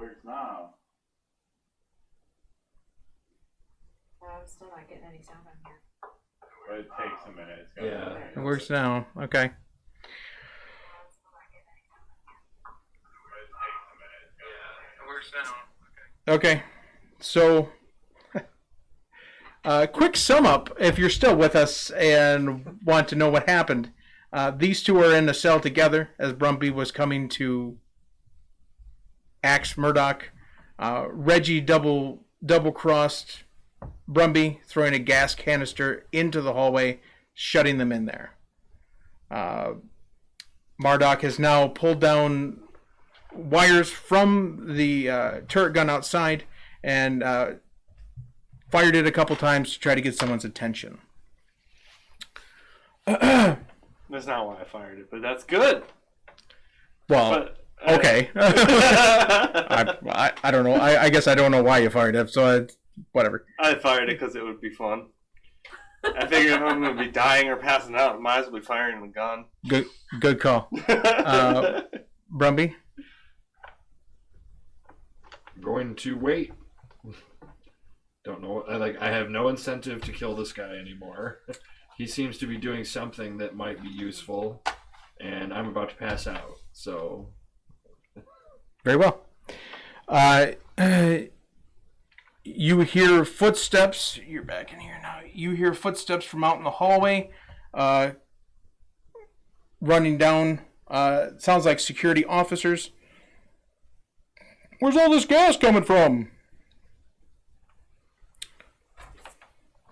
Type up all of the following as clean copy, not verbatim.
works now. I'm still not getting any sound on here. But it takes a minute. It works now. Okay. Okay. So, quick sum up if you're still with us and want to know what happened. These two are in a cell together as Brumby was coming to axe Murdoch. Reggie double crossed Brumby, throwing a gas canister into the hallway, shutting them in there. Murdoch has now pulled down wires from the turret gun outside and fired it a couple times to try to get someone's attention. That's not why I fired it, but that's good. Well, okay. I don't know. I guess I don't know why you fired it, so whatever. I fired it because it would be fun. I figured if I'm going to be dying or passing out, I might as well be firing the gun. Good call. Brumby? Going to wait. Don't know. I have no incentive to kill this guy anymore. He seems to be doing something that might be useful, and I'm about to pass out. So, very well. You hear footsteps. You're back in here now. You hear footsteps from out in the hallway, running down. Sounds like security officers. Where's all this gas coming from?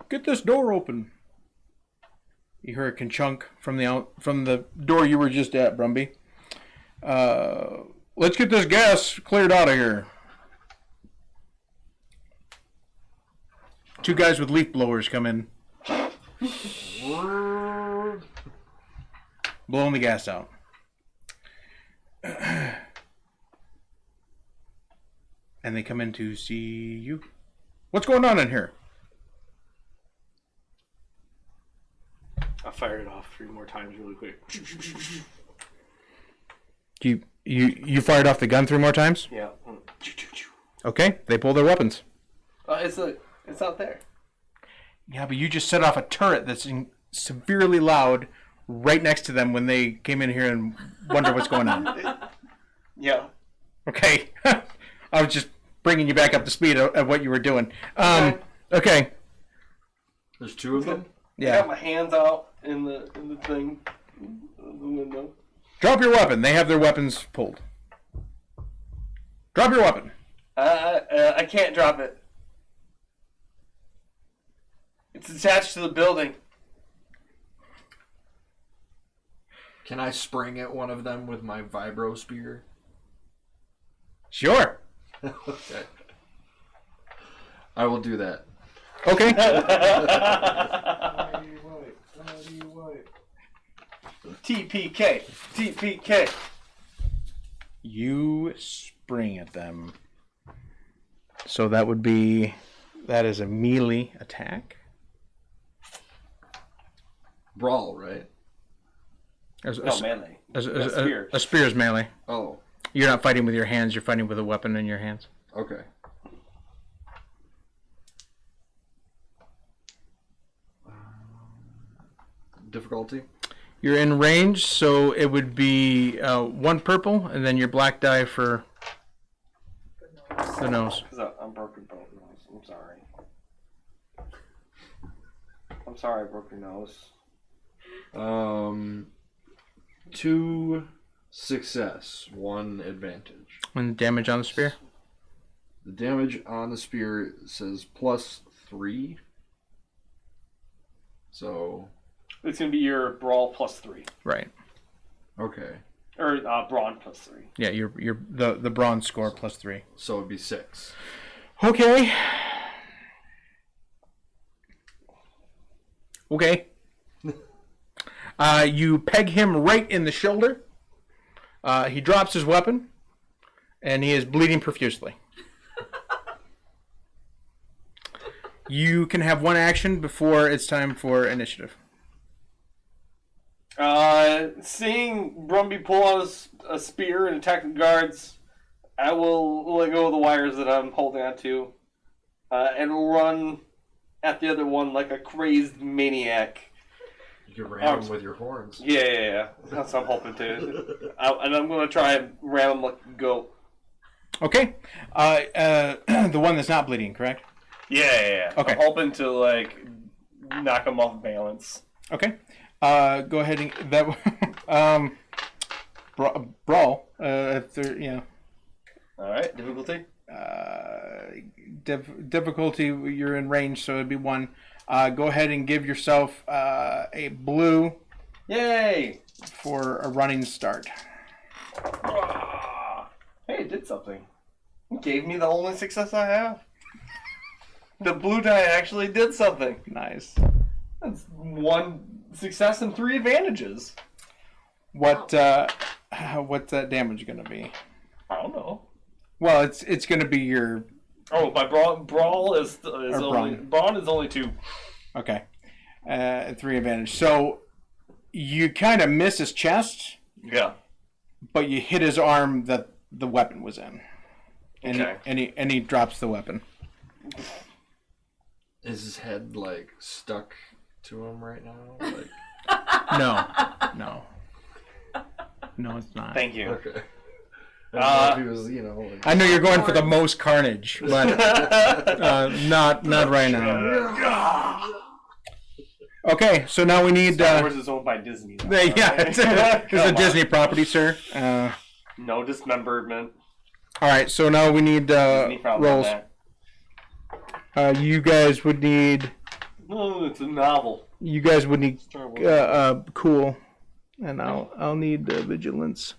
Get this door open. You hear a ka-chunk from the door you were just at, Brumby. Let's get this gas cleared out of here. Two guys with leaf blowers come in. Blowing the gas out. And they come in to see you. What's going on in here? I fired it off 3 more times really quick. You fired off the gun 3 more times? Yeah. Okay, they pull their weapons. It's out there. Yeah, but you just set off a turret that's severely loud right next to them when they came in here and wonder what's going on. Yeah. Okay. I was just bringing you back up to speed of what you were doing. Okay. There's 2 of them? Yeah. I got my hands out in the thing, the window. Drop your weapon. They have their weapons pulled. Drop your weapon. I can't drop it. It's attached to the building. Can I spring at one of them with my vibro spear? Sure. Okay. I will do that. Okay. TPK. TPK. You spring at them. So that is a melee attack. Brawl, right? Melee. A spear is melee. Oh. You're not fighting with your hands, you're fighting with a weapon in your hands. Okay. Difficulty? You're in range, so it would be 1 purple, and then your black die for the nose. Because I'm broken both nose. I'm sorry. I'm sorry I broke your nose. 2 success, 1 advantage. And damage on the spear? The damage on the spear says +3. So it's going to be your brawl +3. Right. Okay. Or brawn +3. Yeah, your the bronze score +3. So it'd be 6. Okay. Okay. You peg him right in the shoulder. He drops his weapon, and he is bleeding profusely. You can have 1 action before it's time for initiative. Seeing Brumby pull out a spear and attack the guards, I will let go of the wires that I'm holding onto, and run at the other one like a crazed maniac. You can ram him with your horns. Yeah. That's what I'm hoping to. And I'm going to try and ram him like a goat. Okay. The one that's not bleeding, correct? Yeah. Okay. I'm hoping to, like, knock him off balance. Okay. Go ahead and that. Brawl. If there, Alright, difficulty? Difficulty. You're in range, so it'd be 1. Go ahead and give yourself a blue. Yay! For a running start. Hey, it did something. It gave me the only success I have. The blue die actually did something. Nice. That's 1 success and 3 advantages. What's that damage going to be? I don't know. Well, it's going to be your. Oh, my brawl is only brawn is only 2. Okay. 3 advantage. So you kind of miss his chest. Yeah. But you hit his arm that the weapon was in. And Okay. he drops the weapon. Is his head like stuck to him right now? Like No, it's not. Thank you. okay. I don't know if he was, like, I know you're going for the most carnage, but not right now. Okay, so now we need. Star Wars is owned by Disney. Though, Yeah, it's a Disney property, sir. No dismemberment. All right, so now we need Disney probably rolls. You guys would need. No, it's a novel. You guys would need Star Wars. cool, and I'll need vigilance.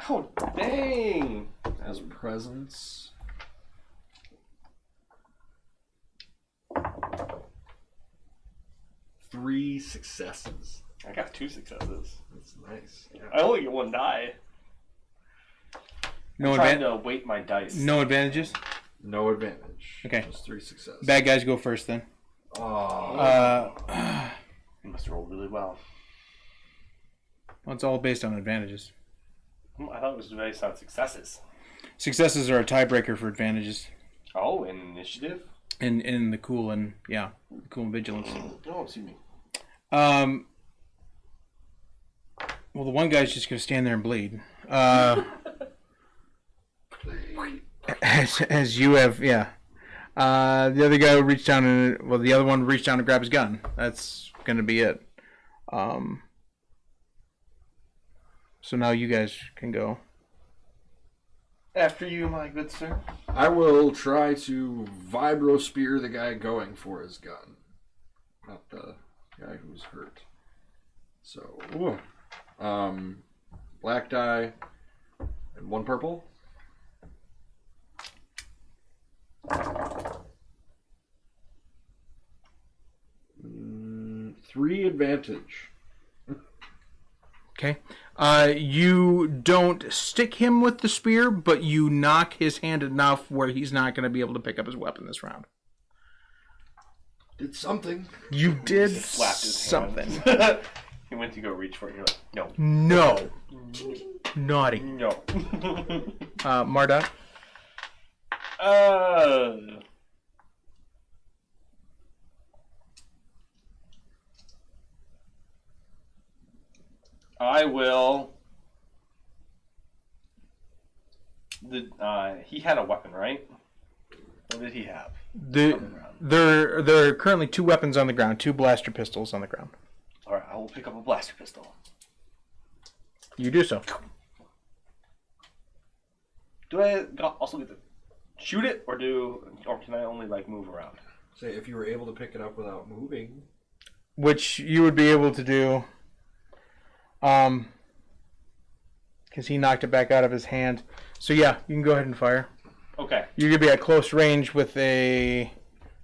Oh dang! as presents. Three successes. I got 2 successes. That's nice. I only get 1 die. No I'm trying advantage. to weight my dice. No advantages. No advantage. Okay. Just 3 successes. Bad guys go first then. Oh. You must roll really well. Well, it's all based on advantages. I thought it was based on successes. Successes are a tiebreaker for advantages. Oh, in initiative? In the cool and cool and vigilance. Oh, excuse me. Well, the one guy's just gonna stand there and bleed. As you have, The other guy reached down the other one reached down to grab his gun. That's gonna be it. So now you guys can go. After you, my good sir. I will try to vibro spear the guy going for his gun, not the guy who's hurt. So, black die and 1 purple. Three advantage. Okay. You don't stick him with the spear, but you knock his hand enough where he's not going to be able to pick up his weapon this round. Did something. You did Slapped his something. hand. He went to go reach for it. You're like, no. No. Naughty. No. Marduk? I will. He had a weapon, right? What did he have? There are currently 2 weapons on the ground, 2 blaster pistols on the ground. All right, I will pick up a blaster pistol. You do so. Do I also get to shoot it, or can I only move around? Say if you were able to pick it up without moving. Which you would be able to do. Because he knocked it back out of his hand. So yeah, you can go ahead and fire. Okay. You're going to be at close range with a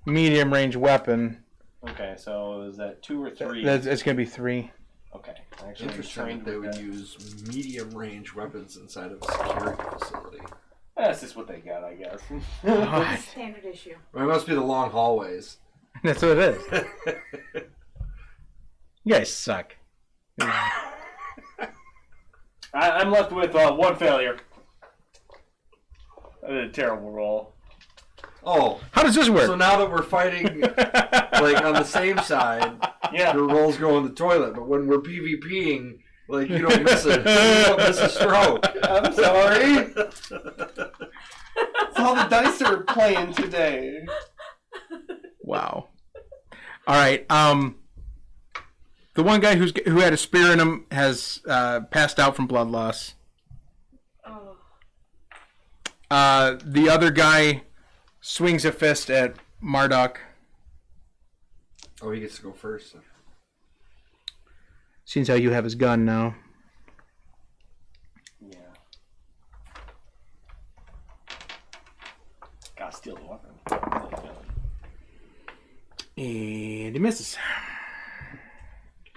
medium range weapon. Okay, so is that 2 or 3? It's going to be 3. Okay. Actually, Interesting that they would use medium range weapons inside of a security facility. That's just what they got, I guess. Alright. Standard issue. Well, it must be the long hallways. That's what it is. You guys suck. I'm left with 1 failure. I did a terrible roll. Oh, How does this work? so now that we're fighting like on the same side, Yeah. your rolls go in the toilet. But when we're PvPing, like you don't miss it. You don't miss a stroke. I'm sorry. That's how the dice are playing today. Wow. All right. The one guy who had a spear in him has passed out from blood loss. Oh. The other guy swings a fist at Marduk. Oh, he gets to go first. Seems how you have his gun now. Yeah. Gotta steal the weapon. And he misses.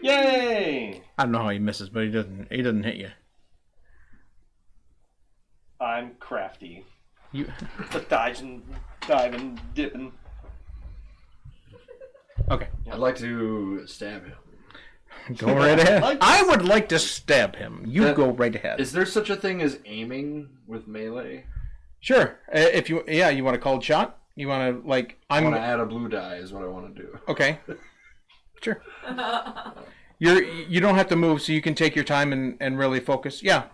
Yay! I don't know how he misses, but he doesn't hit you. I'm crafty. You Diving, dipping. okay. I'd like to stab him. Go right ahead. Like- I would like to stab him. You That- go right ahead. Is there such a thing as aiming with melee? Sure. If you want a called shot. You want to like I I'm want to add a blue die. Is what I want to do. okay. Sure. You don't have to move, so you can take your time and really focus. Yeah.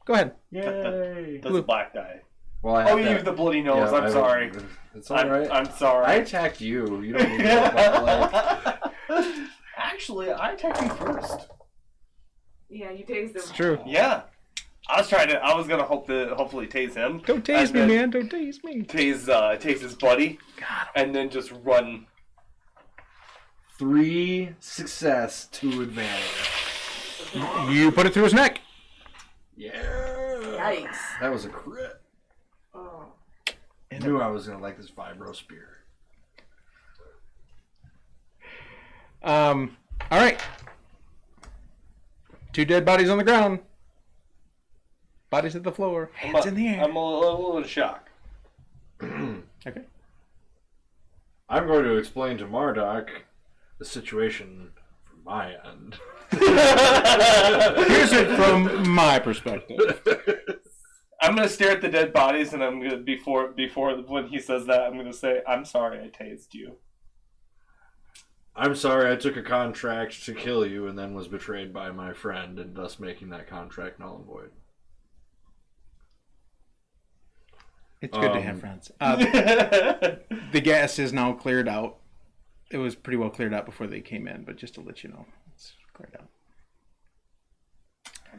Go ahead. Yay! That's a black die. Well, I Oh, have you to- have the bloody nose. yeah, I'm sorry. It's all right. I'm sorry. I attacked you. You don't need to help out, like, Actually, I attacked you first. Yeah, you tased him. It's true. Yeah. I was gonna hopefully tase him. Don't tase And me, then man. Don't tase me. Tase his buddy. God. And then just run. 3 success, 2 advantage. You put it through his neck. Yeah. Yikes. That was a crit. Oh. I knew I was gonna like this vibro spear. All right. 2 dead bodies on the ground. Bodies at the floor. Hands in the air. I'm a little in shock. Okay. I'm going to explain to Marduk the situation from my end. Here's it from my perspective. I'm gonna stare at the dead bodies, and I'm gonna before when he says that, I'm gonna say, "I'm sorry, I tased you." I'm sorry I took a contract to kill you and then was betrayed by my friend, and thus making that contract null and void. It's good to have friends. The gas is now cleared out. It was pretty well cleared out before they came in, but just to let you know, it's cleared out.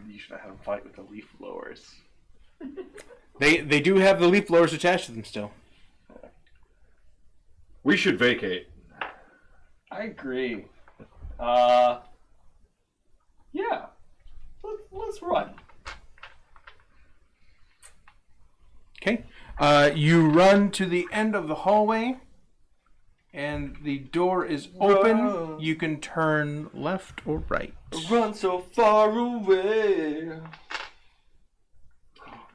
You should have had him fight with the leaf blowers. They do have the leaf blowers attached to them still. We should vacate. I agree. Yeah. Let's run. Okay. You run to the end of the hallway, and the door is open. Run. You can turn left or right. Run so far away.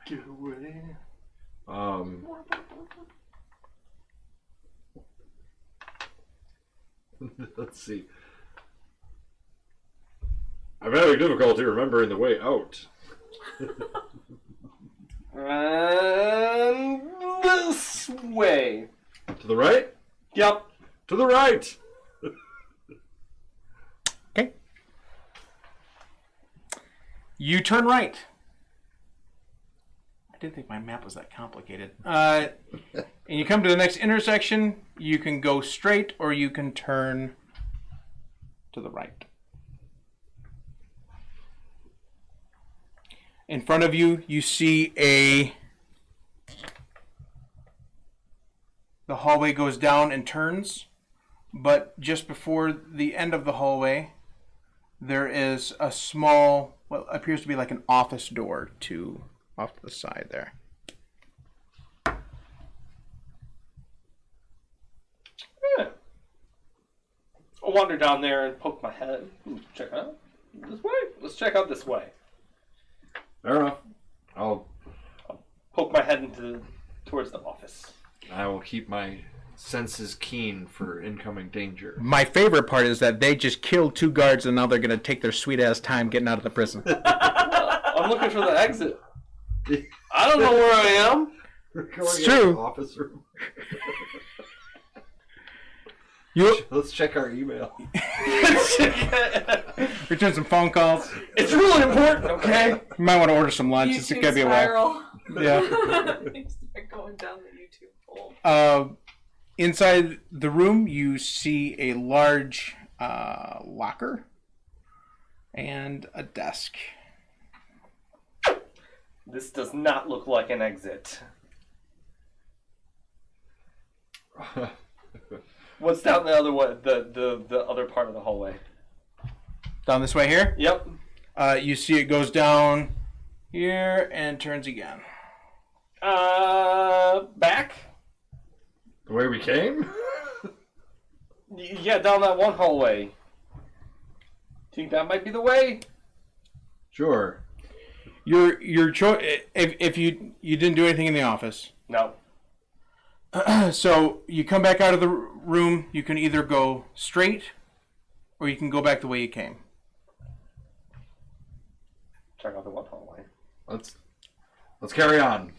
Get away. Let's see. I'm having difficulty remembering the way out. And this way. To the right? Yep. To the right! Okay. You turn right. I didn't think my map was that complicated. And you come to the next intersection. You can go straight or you can turn to the right. In front of you, you see the hallway goes down and turns, but just before the end of the hallway, there is a small, what appears to be like an office door off to the side there. Yeah. I'll wander down there and poke my head. Check out this way. Let's check out this way. Fair enough. I'll Poke my head towards the office. I will keep my senses keen for incoming danger. My favorite part is that they just killed 2 guards and now they're going to take their sweet ass time getting out of the prison. I'm looking for the exit. I don't know where I am. It's true. Office room. You Let's check our email. return some phone calls. It's really important, okay? You might want to order some lunch. It's YouTube gonna be a while. spiral. Yeah. Start going down the YouTube hole. Inside the room, you see a large locker and a desk. This does not look like an exit. What's down the other way? The other part of the hallway. Down this way here. Yep. You see it goes down here and turns again. Back? The way we came? Yeah, down that one hallway. Think that might be the way? Sure. Your choice. If you didn't do anything in the office, No. so you come back out of the room. You can either go straight, or you can go back the way you came. Check out the one hallway. Let's carry on.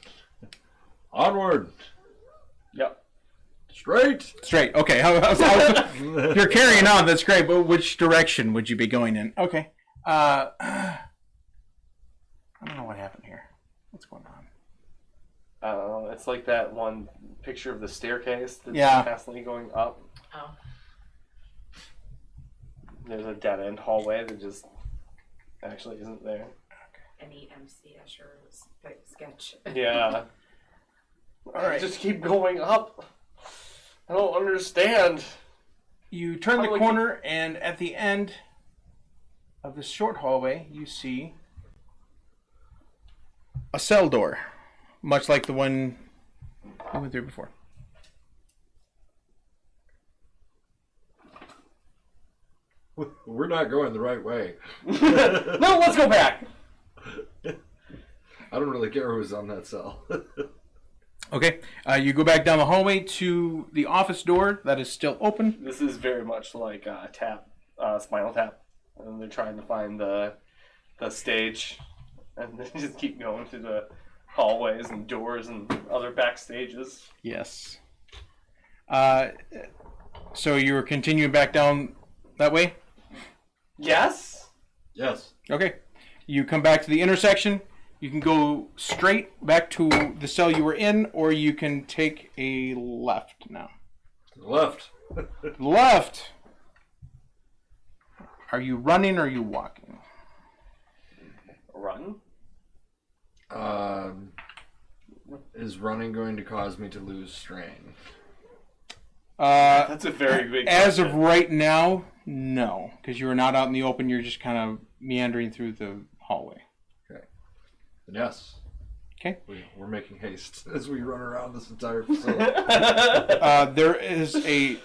Onward. Yep. Straight. Straight. Okay. You're carrying on. That's great. But which direction would you be going in? Okay. I don't know what happened here. What's going on? It's like that one picture of the staircase that's Yeah. constantly going up. Oh. There's a dead end hallway that just actually isn't there. An EMC Escher sketch. Yeah. All right. Just keep going up. I don't understand. You turn the How do I corner, and at the end of this short hallway, you see a cell door, much like the one you went through before. We're not going the right way. No, let's go back. I don't really care who's on that cell. Okay, you go back down the hallway to the office door that is still open. This is very much like Spinal Tap. And they're trying to find the stage. And they just keep going through the hallways and doors and other backstages. Yes. So you were continuing back down that way? Yes? Yes. Okay. You come back to the intersection. You can go straight back to the cell you were in, or you can take a left now. Left. Left! Are you running or are you walking? Run? Is running going to cause me to lose strain? That's a very big As of question. right now, no. Because you are not out in the open. You're just kind of meandering through the hallway. Okay. Then yes. Okay. We're making haste as we run around this entire facility. There is a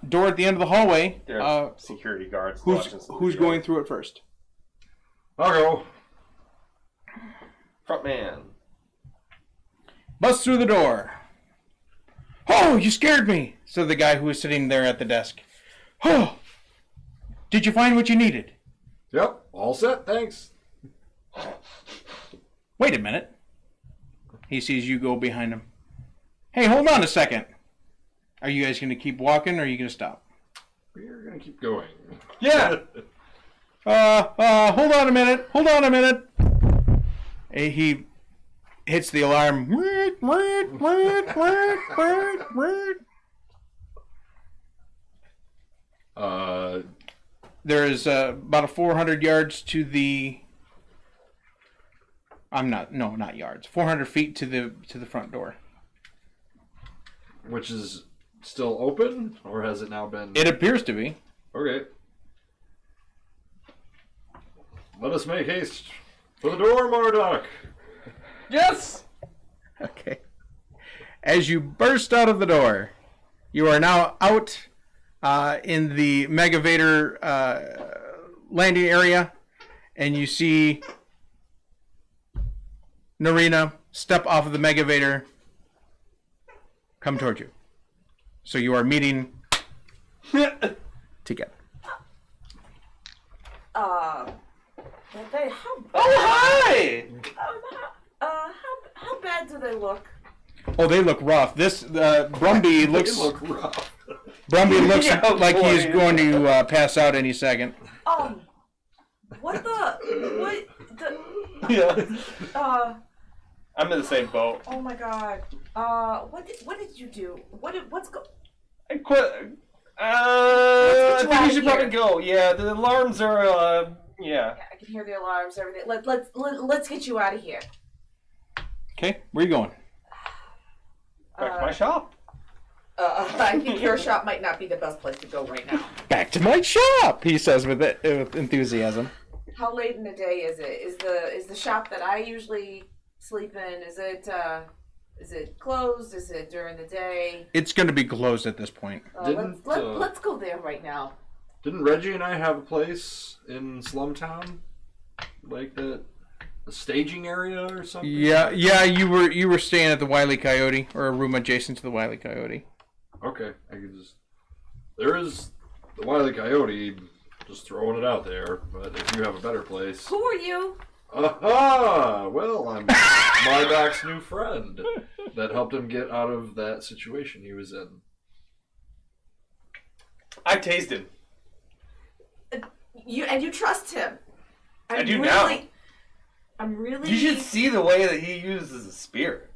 door at the end of the hallway. There's security guards. watching some Who's video. going through it first? I'll go. Front man. Bust through the door. Oh, you scared me, said the guy who was sitting there at the desk. Oh, did you find what you needed? Yep. All set. Thanks. Wait a minute. He sees you go behind him. Hey, hold on a second. Are you guys going to keep walking or are you going to stop? We're going to keep going. Yeah. Hold on a minute. Hold on a minute. He hits the alarm. There is about 400 yards to the. Not yards. 400 feet to the front door. Which is still open, or has it now been? It appears to be. Okay. Let us make haste for the door, Marduk. Yes. Okay. As you burst out of the door, you are now out in the Megavator landing area, and you see Narina step off of the Megavator, come toward you. So you are meeting together. How Oh, hi! how bad do they look? Oh, they look rough. This Brumby looks. They look rough. Brumby looks Yeah, like boy. he's going to pass out any second. What the? Yeah. I'm in the same boat. Oh my god. What did you do? What's I quit. Let's I get you think out we of should here. probably go. Yeah, the alarms are. Yeah. Yeah, I can hear the alarms, everything. Let's get you out of here. Okay, where you going? Back to my shop. I think your shop might not be the best place to go right now. Back to my shop, he says with enthusiasm. How late in the day is it? Is the shop that I usually sleep in? Is it closed? Is it during the day? It's going to be closed at this point. Let's go there right now. Didn't Reggie and I have a place in Slumtown? Like that, a staging area or something? Yeah. You were staying at the Wile E. Coyote, or a room adjacent to the Wile E. Coyote. Okay, I can just. There is the Wile E. Coyote, just throwing it out there, but if you have a better place. Who are you? Aha! Well, I'm Mardok's new friend that helped him get out of that situation he was in. I tased him. You trust him? I do now. I'm really. You should see the way that he uses a spear.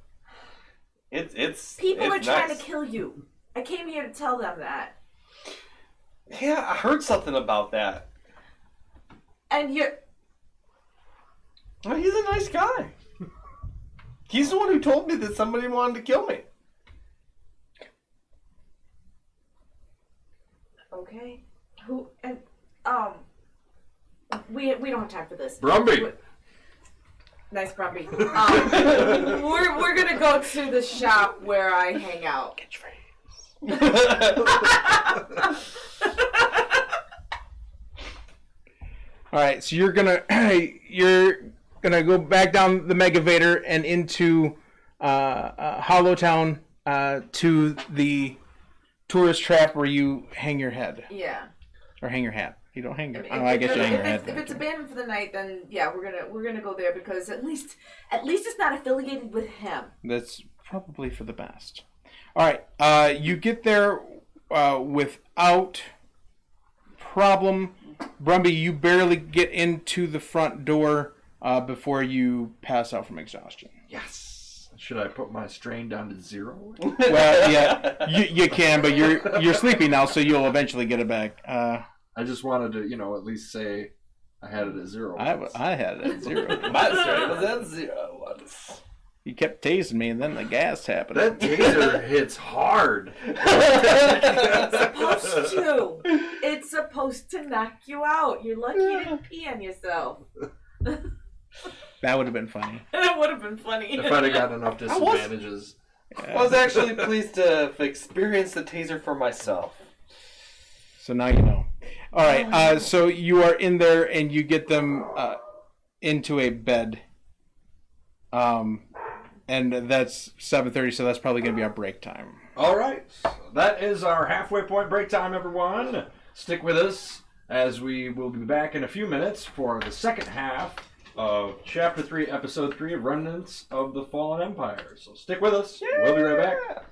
It's People are it's trying nice. to kill you. I came here to tell them that. Yeah, I heard something about that. And you're. Well, he's a nice guy. He's the one who told me that somebody wanted to kill me. Okay. Who and we don't have time for this. Brumby! Nice Brumby. We're gonna go to the shop where I hang out. All right, so you're gonna go back down the Megavator and into Hollowtown to the tourist trap where you hang your head Yeah. or hang your hat. You don't hang your. I guess you hang your head. If it's abandoned for the night, then yeah, we're gonna go there because at least it's not affiliated with him. That's probably for the best. All right, you get there without problem. Brumby, you barely get into the front door before you pass out from exhaustion. Yes! Should I put my strain down to 0? Well, yeah, you can, but you're sleepy now, so you'll eventually get it back. I just wanted to, at least say I had it at 0. I had it at 0. My strength was at 0 once. You kept tasing me, and then the gas happened. That taser hits hard. It's supposed to. It's supposed to knock you out. You're lucky you didn't pee on yourself. That would have been funny. That would have been funny. If I'd have gotten enough disadvantages. I was actually pleased to have experienced the taser for myself. So now you know. All right, so you are in there, and you get them into a bed. And that's 7:30, so that's probably going to be our break time. All right. That is our halfway point break time, everyone. Stick with us as we will be back in a few minutes for the second half of Chapter 3, Episode 3 of Remnants of the Fallen Empire. So stick with us. We'll be right back.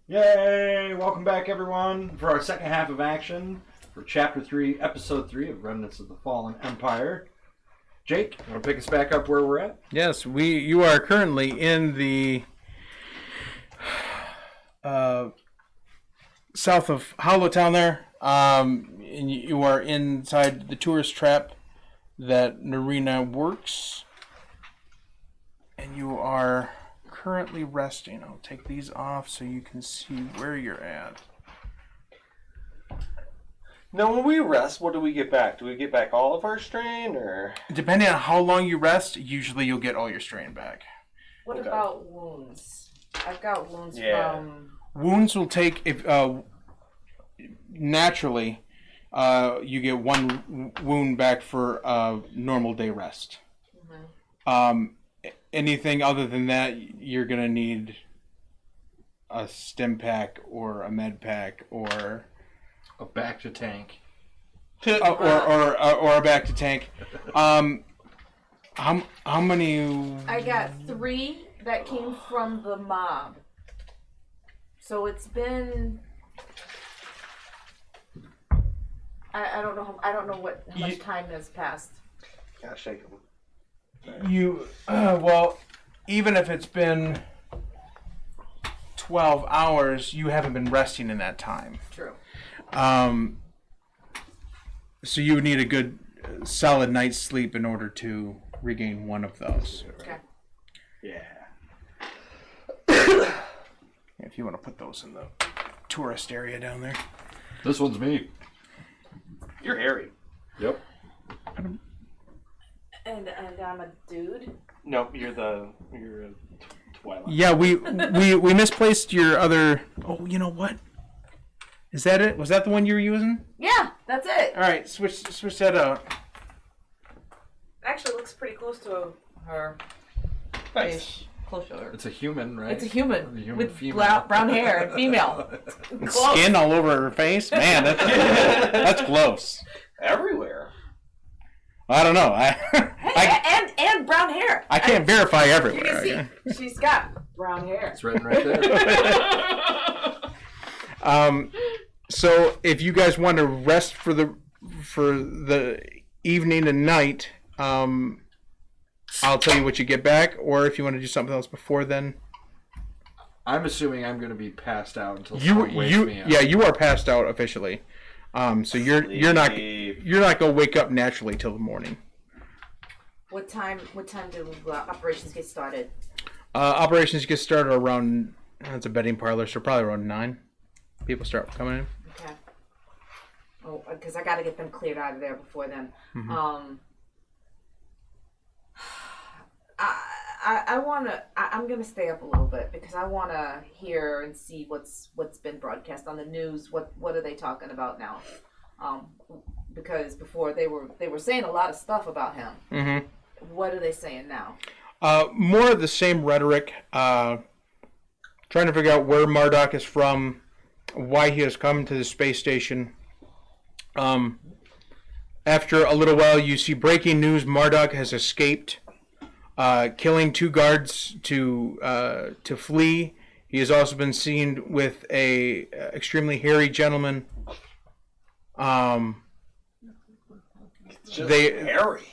Yay! Welcome back, everyone, for our second half of action for Chapter 3, Episode 3 of Remnants of the Fallen Empire. Jake, you want to pick us back up where we're at? Yes, you are currently in the south of Hollowtown there. And you are inside the tourist trap that Narina works. And you are currently resting. I'll take these off so you can see where you're at. Now, when we rest, what do we get back? Do we get back all of our strain, or? Depending on how long you rest, usually you'll get all your strain back. What Okay. about wounds? I've got wounds Yeah. from. Wounds will take if naturally you get one wound back for a normal day rest. Anything other than that, you're gonna need a stim pack or a med pack or A back to tank. or a back to tank. How many? I got 3 that came from the mob. So it's been. I don't know. I don't know how much time has passed. Gotta shake them. You well, even if it's been 12 hours, you haven't been resting in that time. True. So you would need a good, solid night's sleep in order to regain one of those. Okay. Yeah. If you want to put those in the tourist area down there. This one's me. You're hairy. Yep. And I'm a dude. Nope, you're a Twilight. Yeah, we misplaced your other. Oh, you know what? Is that it? Was that the one you were using? Yeah, that's it. All right, switch that out. Actually, looks pretty close to her. Nice. Ish. Close to her. It's a human, right? It's a human, A human with female. brown hair and female. Close. Skin all over her face. Man, that's close. Everywhere. I don't know. Hey, and brown hair. I can't verify You everywhere. can see she's got brown hair. It's written right there. So if you guys want to rest for the evening and night, I'll tell you what you get back, or if you want to do something else before then. I'm assuming I'm going to be passed out until You someone wakes me up. yeah, you are passed out officially. So you're not gonna wake up naturally till the morning. What time do operations get started? Operations get started around. It's a betting parlor, so probably around 9. People start coming in. Okay. Oh, because I got to get them cleared out of there before then. Mm-hmm. I'm gonna stay up a little bit because I wanna hear and see what's been broadcast on the news. What are they talking about now? Because before they were saying a lot of stuff about him. Mm-hmm. What are they saying now? More of the same rhetoric. Trying to figure out where Marduk is from, why he has come to the space station. After a little while, you see breaking news: Marduk has escaped, killing 2 guards to flee. He has also been seen with a extremely hairy gentleman. Hairy.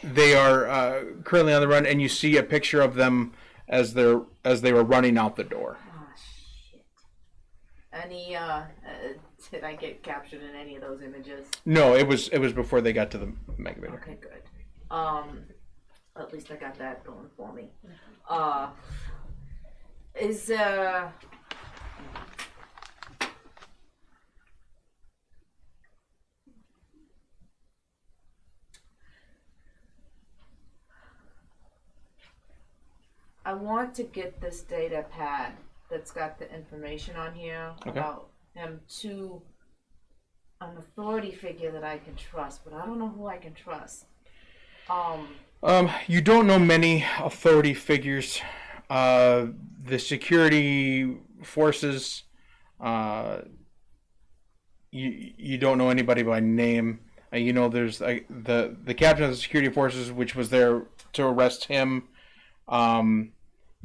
They are currently on the run, and you see a picture of them as they were running out the door. Oh shit! Any did I get captured in any of those images? No, it was before they got to the Megavator. Okay, good. At least I got that going for me. Is I want to get this data pad that's got the information on here about him to an authority figure that I can trust, but I don't know who I can trust. You don't know many authority figures. The security forces. You don't know anybody by name. You know, there's the captain of the security forces, which was there to arrest him.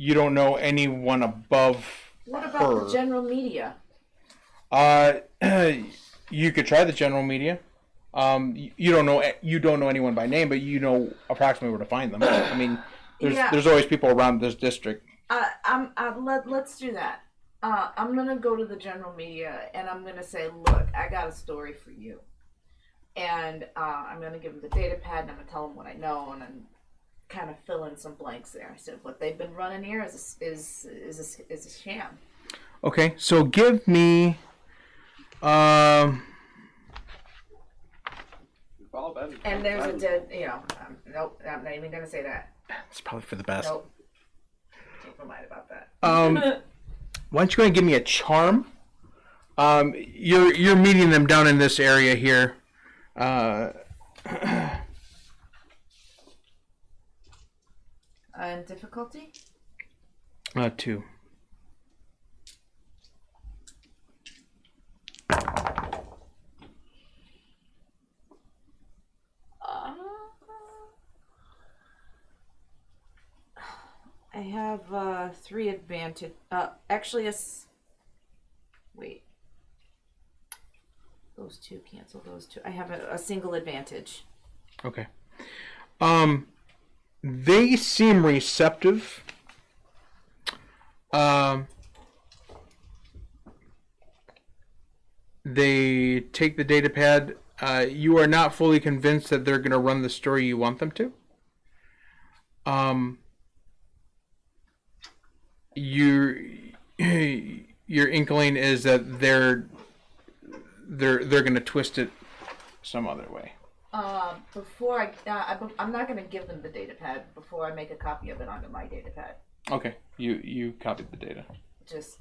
You don't know anyone above What about her. the general media? You could try the general media. You don't know anyone by name, but you know approximately where to find them. I mean, there's always people around this district. Let's do that. I'm gonna go to the general media and I'm gonna say, look, I got a story for you, and I'm gonna give them the data pad and I'm gonna tell them what I know and then kind of fill in some blanks there. I said what they've been running here is a sham. Okay, so give me. And there's a dead, nope, I'm not even gonna say that. It's probably for the best. Nope. Never mind about that. Why don't you go ahead and give me a charm? You're meeting them down in this area here. And difficulty? 2. I have 3 advantage. Actually, wait. Those 2 cancel those 2. I have a single advantage. Okay. They seem receptive. They take the data pad. You are not fully convinced that they're going to run the story you want them to. Your inkling is that they're going to twist it some other way. Before I'm not going to give them the data pad before I make a copy of it onto my data pad. Okay, you copied the data. Just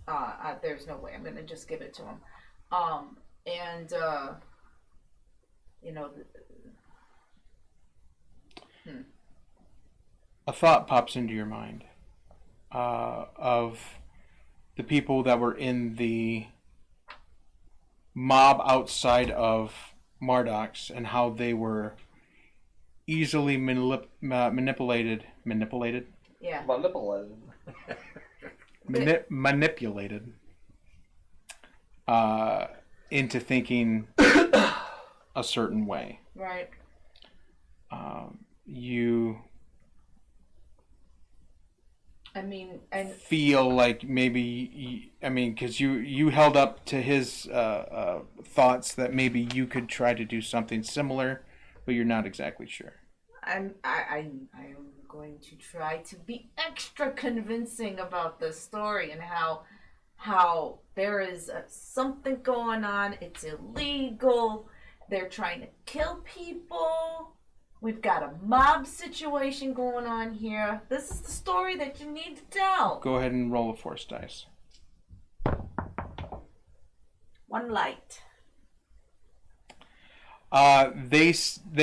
there's no way I'm going to just give it to them. A thought pops into your mind of the people that were in the mob outside of Marduk's and how they were easily manipulated. Yeah. Manipulated into thinking a certain way. Right. You and feel like maybe, because you held up to his thoughts that maybe you could try to do something similar, but you're not exactly sure. I'm going to try to be extra convincing about this story and how there is something going on. It's illegal. They're trying to kill people. We've got a mob situation going on here. This is the story that you need to tell. Go ahead and roll a force dice. 1 light. They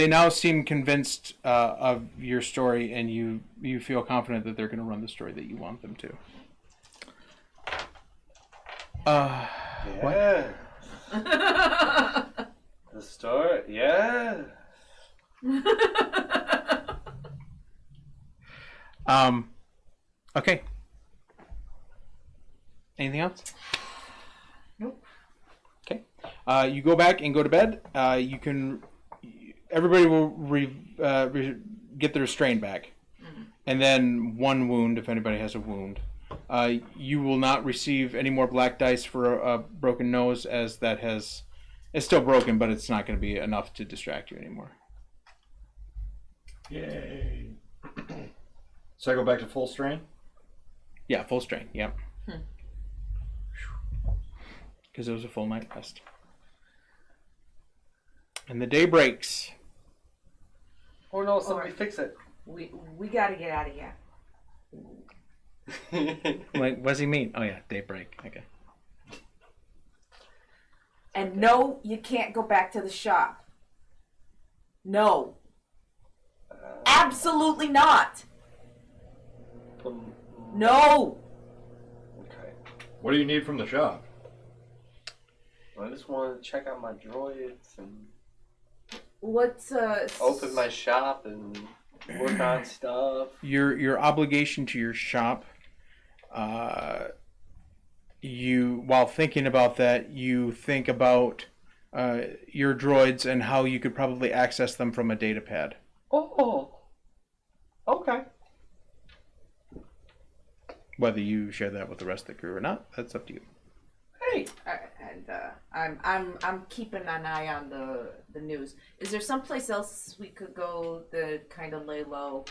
now seem convinced of your story, and you feel confident that they're going to run the story that you want them to. Yeah. The story, yeah. Okay. Anything else? Nope. Okay. You go back and go to bed. Everybody will get their strain back. Mm-hmm. And then 1 wound if anybody has a wound. You will not receive any more black dice for a broken nose, as it's still broken, but it's not going to be enough to distract you anymore. Yay. So I go back to full strain? Yeah, full strain, yep. Because it was a full night rest. And the day breaks. Or no, somebody fix it. We got to get out of here. Like, what does he mean? Oh yeah, day break. Okay. And no, you can't go back to the shop. No. Absolutely not. No. Okay. What do you need from the shop? I just want to check out my droids and what's open my shop and work on stuff. Your obligation to your shop, while thinking about that, you think about your droids and how you could probably access them from a data pad. Oh. Okay. Whether you share that with the rest of the crew or not, that's up to you. Hey. And I'm keeping an eye on the news. Is there someplace else we could go to kind of lay low,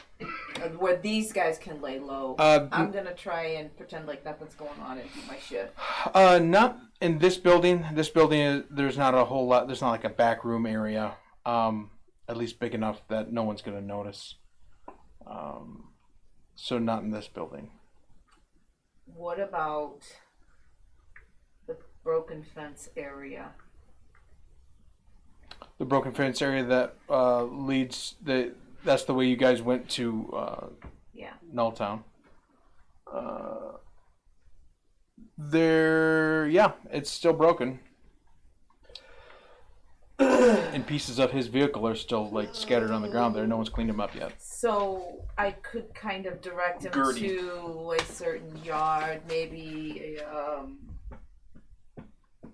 where these guys can lay low? I'm gonna try and pretend like nothing's going on and do my shit. Not in this building. This building, there's not a whole lot. There's not like a back room area, at least big enough that no one's gonna notice. So not in this building. What about the broken fence area? The broken fence area that leads that's the way you guys went to Nulltown. It's still broken. And pieces of his vehicle are still like scattered on the ground there. No one's cleaned them up yet. So I could kind of direct him to a certain yard, maybe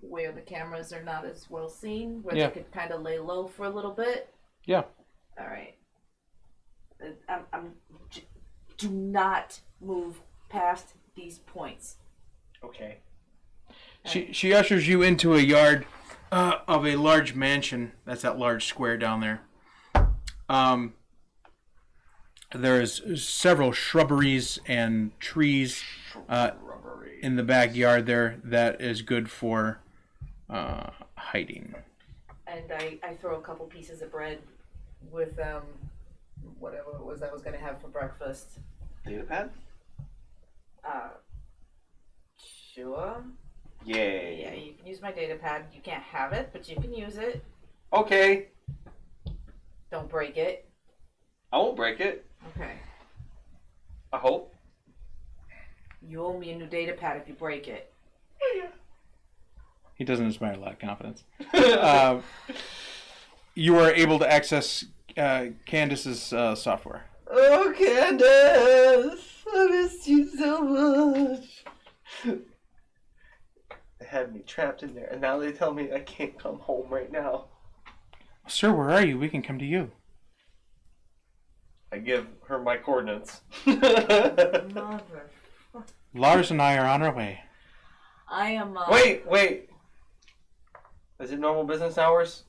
where the cameras are not as well seen, where they could kind of lay low for a little bit. Yeah. All right. Do not move past these points. Okay. She ushers you into a yard of a large mansion. That's that large square down there. There is several shrubberies and trees in the backyard there that is good for hiding. And I throw a couple pieces of bread with whatever it was I was going to have for breakfast. Data pad? Sure. Yay. Yeah, you can use my data pad. You can't have it, but you can use it. Okay. Don't break it. I won't break it. Okay. I hope. You owe me a new data pad if you break it. He doesn't inspire a lot of confidence. You are able to access Candace's software. Oh, Candace! I missed you so much. They had me trapped in there, and now they tell me I can't come home right now. Sir, where are you? We can come to you. I give her my coordinates. Mother. Lars and I are on our way. I am. Wait. Is it normal business hours?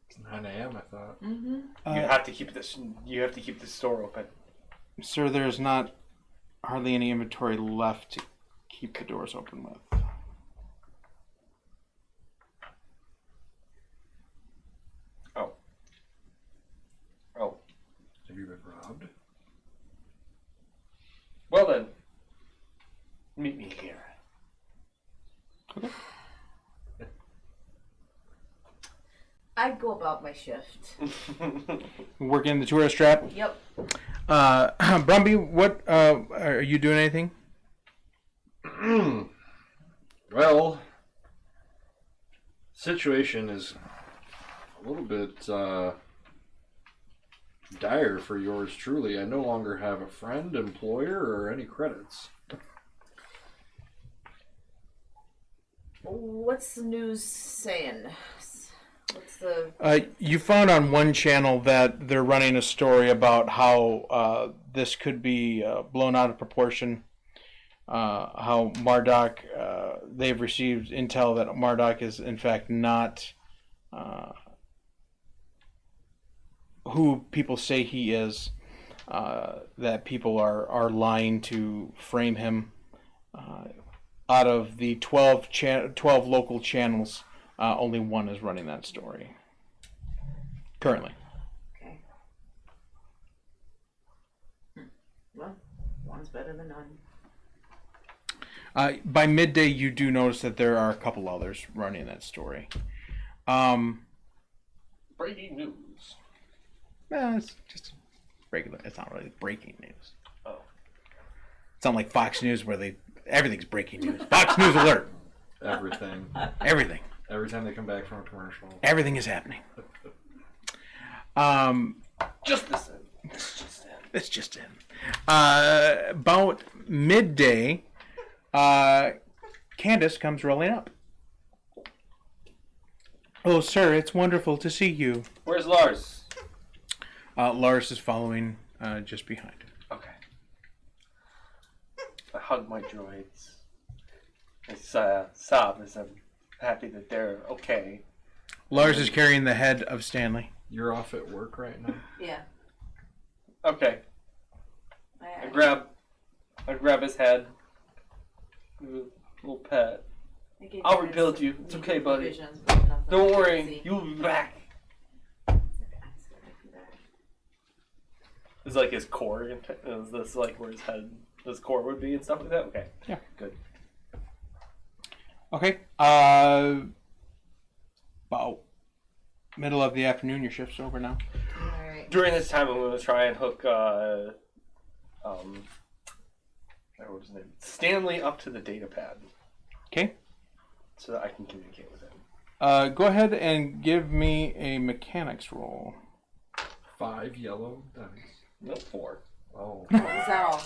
It's 9 a.m. I thought. Mm-hmm. You have to keep this. You have to keep the store open. Sir, there's not hardly any inventory left to keep the doors open with. Oh. Have you been robbed? Well then, meet me here. Okay. I go about my shift. Working the tourist trap. Yep. Brumby, what are you doing anything? Well, situation is a little bit dire for yours truly. I no longer have a friend, employer, or any credits. What's the news saying? What's the... You found on one channel that they're running a story about how this could be blown out of proportion. How Marduk, they've received intel that Marduk is in fact not who people say he is. That people are lying to frame him. Out of the 12 local channels, only one is running that story currently. Okay. Well, one's better than none. By midday, you do notice that there are a couple others running that story. Breaking news. It's just regular. It's not really breaking news. Oh. It's not like Fox News where everything's breaking news. Fox News alert. Everything. Everything. Every time they come back from a commercial. Everything is happening. Just this in. It's just in. About midday, Candace comes rolling up. Oh, sir, it's wonderful to see you. Where's Lars? Lars is following just behind. Okay. I hug my droids. I sob as I'm happy that they're okay. Lars is carrying the head of Stanley. You're off at work right now? Yeah. Okay. I grab his head. Little pet. I'll rebuild you. It's okay, buddy. Don't worry. You'll be back. Is like his core? Is this like where his core would be and stuff like that? Okay. Yeah. Good. Okay. About middle of the afternoon, your shift's over now. Alright. During this time, I'm going to try and hook what was his name? Stanley up to the data pad. Okay. So that I can communicate with him. Go ahead and give me a mechanics roll. 5 yellow dice. Nope, 4. Oh. Is that all?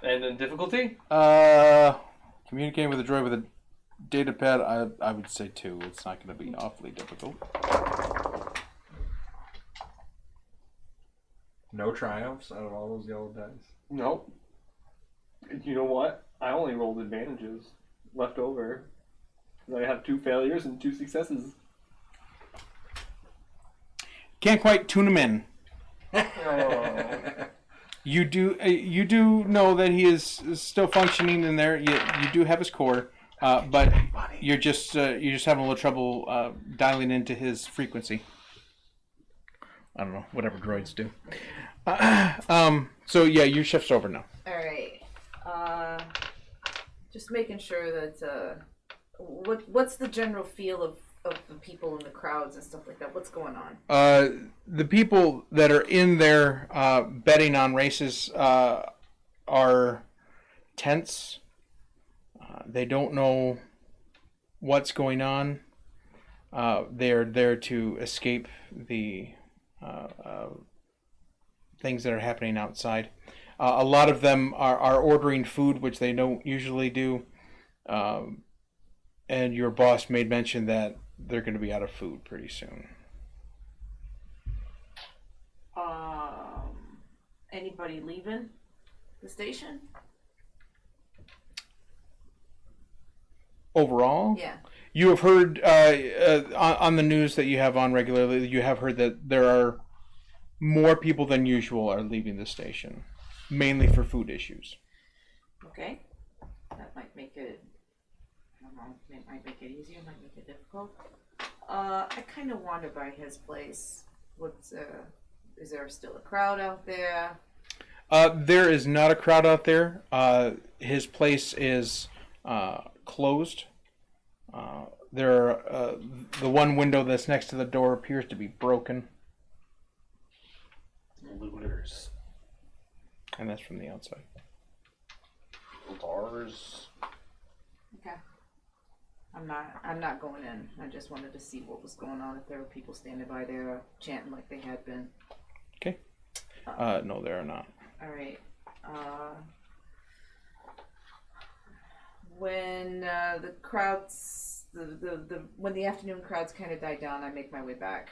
And then difficulty? Communicating with a droid with a data pad, I would say 2. It's not going to be awfully difficult. No triumphs out of all those yellow dice. Nope. You know what? I only rolled advantages left over. I have 2 failures and 2 successes. Can't quite tune him in. Oh. You do know that he is still functioning in there. You do have his core, but you're just having a little trouble dialing into his frequency. I don't know, whatever droids do. So yeah, your shift's over now. Alright. Just making sure that what's the general feel of the people in the crowds and stuff like that? What's going on? The people that are in there betting on races are tense. They don't know what's going on. They're there to escape the things that are happening outside. A lot of them are ordering food, which they don't usually do. And your boss made mention that they're going to be out of food pretty soon. Anybody leaving the station? Overall? Yeah. You have heard on the news that you have on regularly, you have heard that there are more people than usual are leaving the station, mainly for food issues. Okay. That might make it, I don't know, it might make it easier, might make it difficult. I kind of wander by his place. Is there still a crowd out there? There is not a crowd out there. His place is closed. The one window that's next to the door appears to be broken. Looters. And that's from the outside. Lars. Okay. I'm not going in. I just wanted to see what was going on, if there were people standing by there chanting like they had been. Okay. No, there are not. Alright. When the crowds, when the afternoon crowds kind of die down, I make my way back.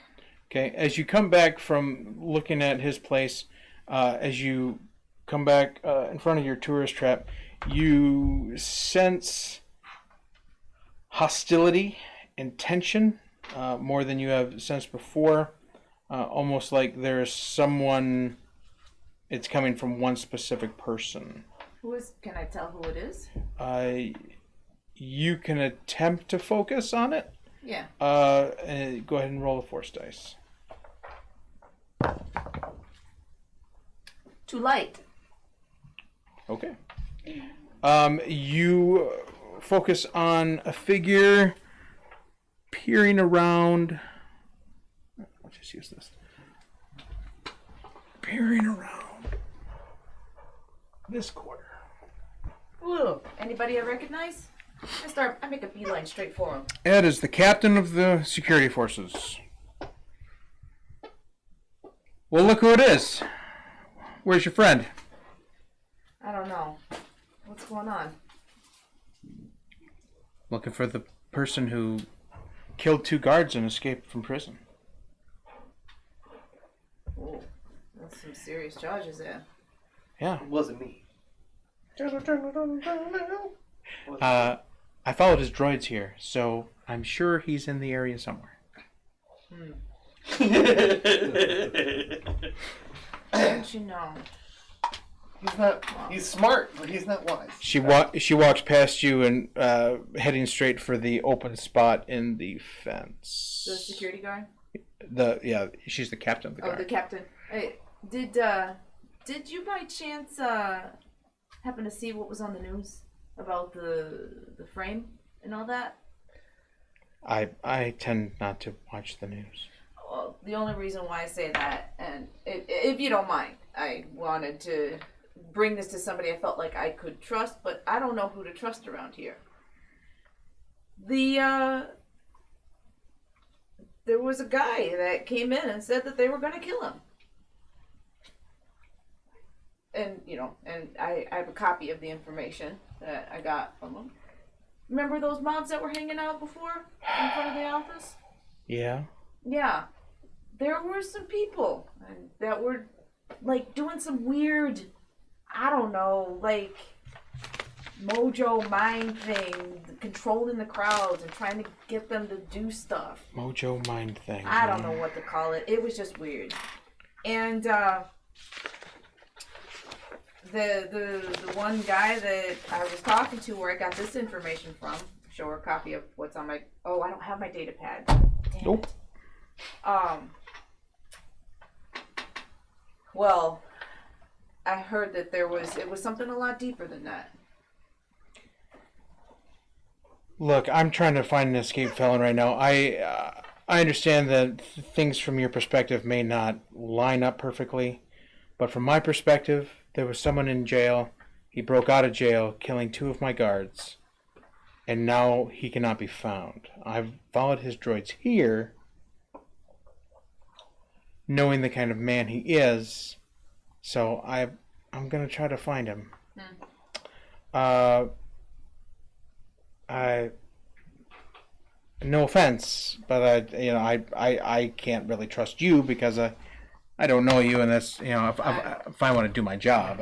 Okay, as you come back from looking at his place, as you come back in front of your tourist trap, you sense hostility and tension more than you have sensed before. Almost like there's someone, it's coming from one specific person. Can I tell who it is? You can attempt to focus on it. Yeah. Go ahead and roll a force dice. Too light. Okay. You focus on a figure peering around. I'll just use this. Peering around this corner. Ooh. Anybody I recognize? I make a beeline straight for him. Ed is the captain of the security forces. Well, look who it is. Where's your friend? I don't know. What's going on? Looking for the person who killed 2 guards and escaped from prison. Oh, that's some serious charges there. Yeah. It wasn't me. I followed his droids here, so I'm sure he's in the area somewhere. Don't you know? He's not. He's smart, but he's not wise. She walks past you and heading straight for the open spot in the fence. The security guard? She's the captain of the Oh, guard. the captain. Hey, did you by chance happen to see what was on the news about the frame and all that? I tend not to watch the news. Well, the only reason why I say that, and if you don't mind, I wanted to bring this to somebody I felt like I could trust, but I don't know who to trust around here. There was a guy that came in and said that they were going to kill him. And, and I have a copy of the information that I got from him. Remember those mobs that were hanging out before in front of the office? Yeah. Yeah. There were some people that were, like, doing some weird, I don't know, like, mojo mind thing, controlling the crowds and trying to get them to do stuff. Mojo mind thing. I don't know what to call it. It was just weird. And, the one guy that I was talking to where I got this information from, show her a copy of what's on my, I don't have my data pad. Damn Nope. it. Well, I heard that it was something a lot deeper than that. Look, I'm trying to find an escaped felon right now. I understand that things from your perspective may not line up perfectly, but from my perspective, there was someone in jail. He broke out of jail, killing 2 of my guards, and now he cannot be found. I've followed his droids here, knowing the kind of man he is, so I'm gonna try to find him. No offense, but I can't really trust you because I don't know you, and that's if I want to do my job,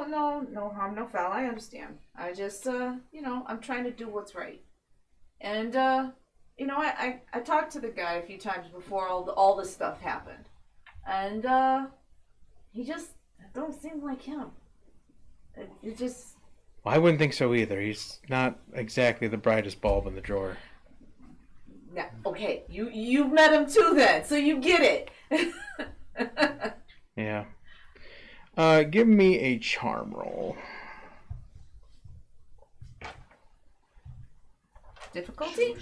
No harm, no foul. I understand. I just, I'm trying to do what's right. And, I talked to the guy a few times before all this stuff happened. And, he just don't seem like him. It just... I wouldn't think so either. He's not exactly the brightest bulb in the drawer. Now, okay, you've met him too then, so you get it. Yeah. Give me a charm roll. Difficulty?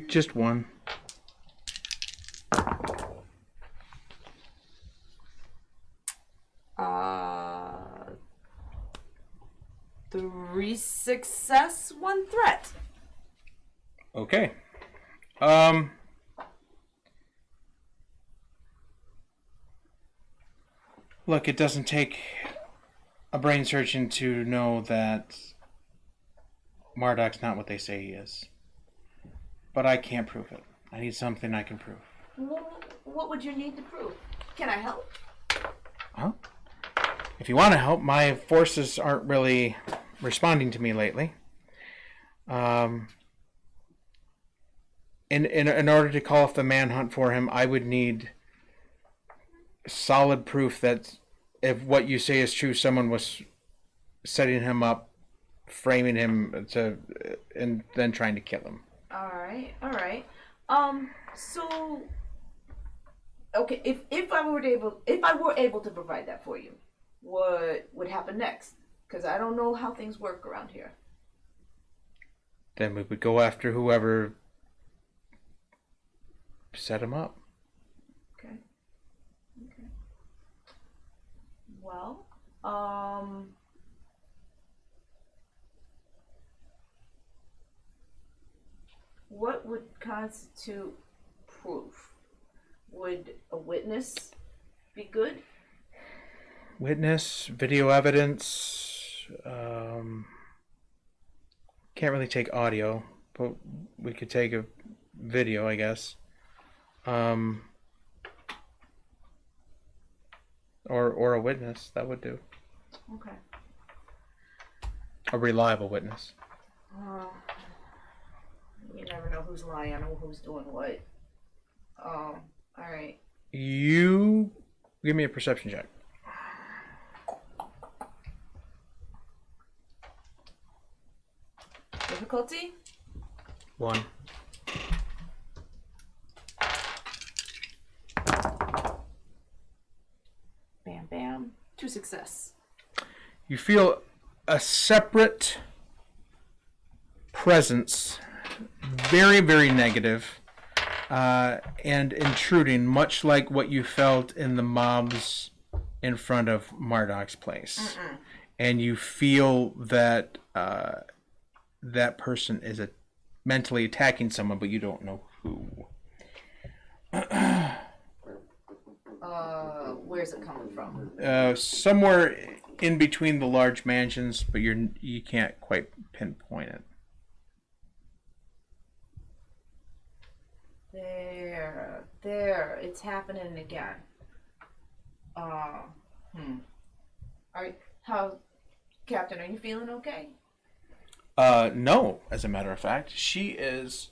Just one. Uh, 3 success, 1 threat. Okay. Look, it doesn't take a brain surgeon to know that Marduk's not what they say he is. But I can't prove it. I need something I can prove. What would you need to prove? Can I help? Huh? If you want to help, my forces aren't really responding to me lately. In order to call off the manhunt for him, I would need solid proof that if what you say is true, someone was setting him up, framing him and then trying to kill him. All right. So, okay, if I were able to provide that for you, what would happen next? Because I don't know how things work around here. Then we would go after whoever set him up. Okay. Well, what would constitute proof? Would a witness be good? Witness, video evidence, Can't really take audio, but we could take a video, I guess. Or a witness, that would do. Okay. A reliable witness. You never know who's lying or who's doing what. All right. You give me a perception check. Difficulty? 1. Bam, bam. 2 success. You feel a separate presence, very, very negative, and intruding, much like what you felt in the mobs in front of Marduk's place. And you feel that that person is mentally attacking someone, but you don't know who. Where's it coming from? Somewhere in between the large mansions, but you can't quite pinpoint it. There, it's happening again. Captain, are you feeling okay? No, as a matter of fact. She is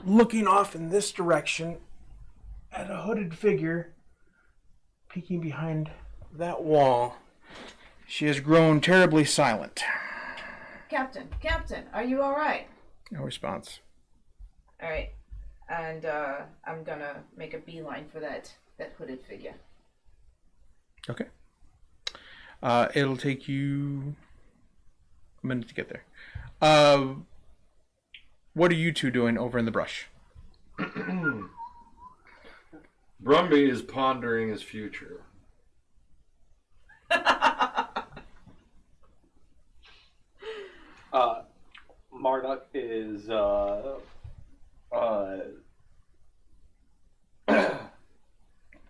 looking off in this direction at a hooded figure peeking behind that wall. She has grown terribly silent. Captain, are you alright? No response. Alright. And I'm gonna make a beeline for that hooded figure. Okay. It'll take you a minute to get there. What are you two doing over in the brush? Brumby is pondering his future. Marduk is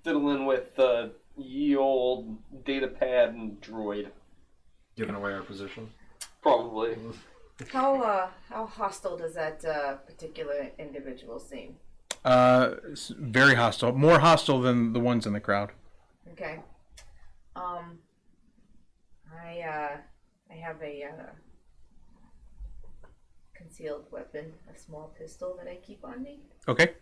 fiddling with the ye old data pad and droid. Giving away our position. Probably. How hostile does that particular individual seem? Very hostile. More hostile than the ones in the crowd. Okay. I have a concealed weapon, a small pistol that I keep on me. Okay.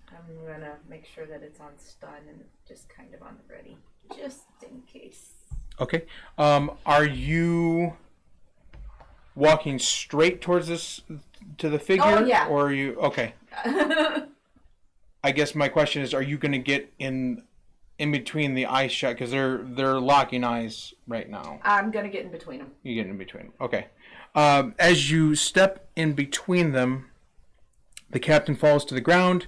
I'm gonna make sure that it's on stun and just kind of on the ready, just in case. Okay. Are you walking straight towards to the figure? Oh, yeah. Or are you okay? I guess my question is: are you going to get in between the eye shot because they're locking eyes right now? I'm gonna get in between them. You get in between. Okay. As you step in between them, the captain falls to the ground,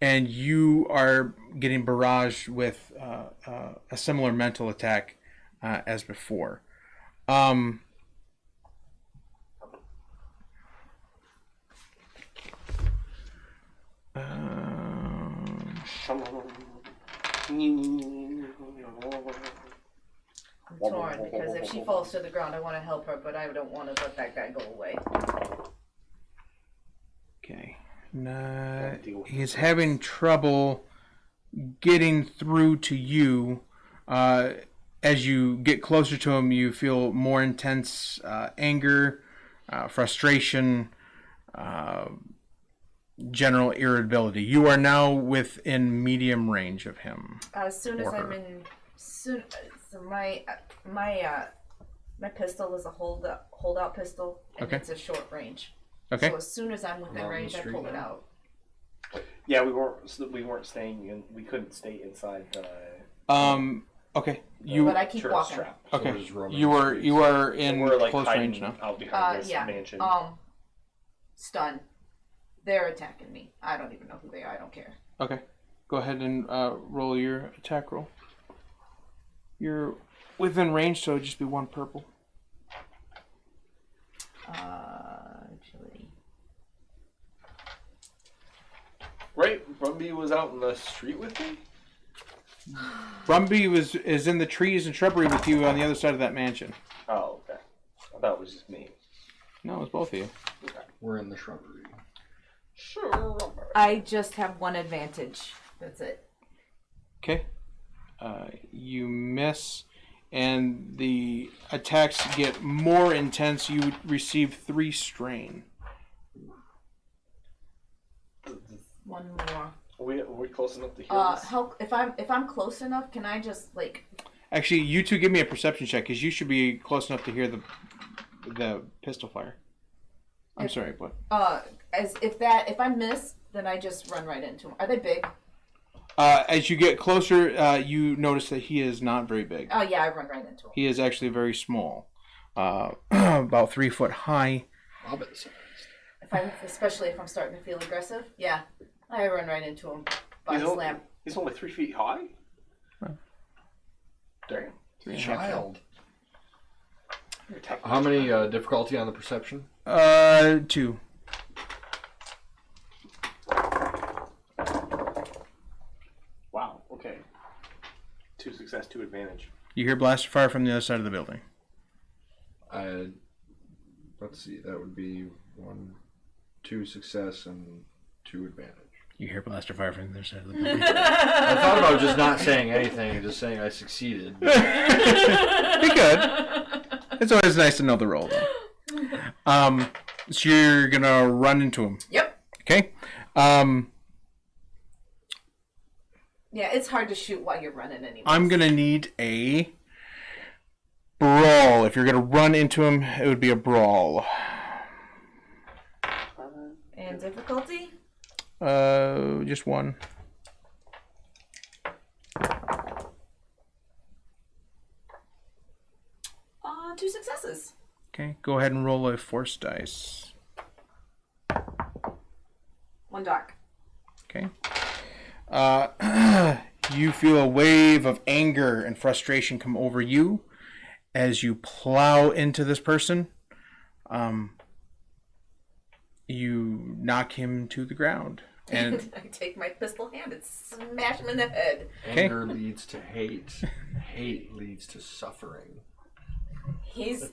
and you are getting barraged with a similar mental attack as before. I'm torn because if she falls to the ground, I want to help her, but I don't want to let that guy go away. Okay. He's having trouble getting through to you. As you get closer to him, you feel more intense anger, frustration, general irritability. You are now within medium range of him. As soon as I'm in, so my pistol is a holdout pistol, and Okay. it's a short range. Okay. So as soon as I'm within Along the range, I street pull it now? out. Yeah, we weren't staying in. We couldn't stay inside the. Okay. But I keep church walking. strap. So Okay. we're just roaming You the are streets. in We're like close hiding range now. out behind this Yeah. mansion. Stun. They're attacking me. I don't even know who they are. I don't care. Okay. Go ahead and roll your attack roll. You're within range, so it'd just be one purple. Agility. Right, Brumby was out in the street with me. Brumby is in the trees and shrubbery with you on the other side of that mansion. Oh, okay. I thought it was just me. No, it's both of you. We're in the shrubbery. Sure. I just have one advantage. That's it. Okay. You miss, and the attacks get more intense. You receive 3 strain. One more. Are we close enough to hear this? How if I'm close enough, can I just like? Actually, you two give me a perception check, because you should be close enough to hear the pistol fire. I'm sorry, what? If I miss, then I just run right into them. Are they big? As you get closer, you notice that he is not very big. Oh yeah, I run right into them. He is actually very small, about 3 foot high. Hobbit sized. Especially if I'm starting to feel aggressive, yeah, I run right into him. Body slam. He's only 3 feet high? Huh. Damn. 3.5 Child. You're attacking How the many child. difficulty on the perception? 2. Wow, okay. 2 success, 2 advantage. You hear blaster fire from the other side of the building. Let's see. That would be 1, 2 success and 2 advantage. You hear blaster fire from the other side of the building. I thought about just not saying anything and just saying I succeeded. Be good. It's always nice to know the roll, though. So you're gonna run into him. Yep. Okay. Yeah, it's hard to shoot while you're running anyway. I'm gonna need a brawl. If you're gonna run into him, it would be a brawl. And difficulty? Just 1. 2 successes. Okay. Go ahead and roll a force dice. 1 dark. Okay. You feel a wave of anger and frustration come over you as you plow into this person. You knock him to the ground. And I take my pistol hand and smash him in the head. Anger leads to hate. Hate leads to suffering. He's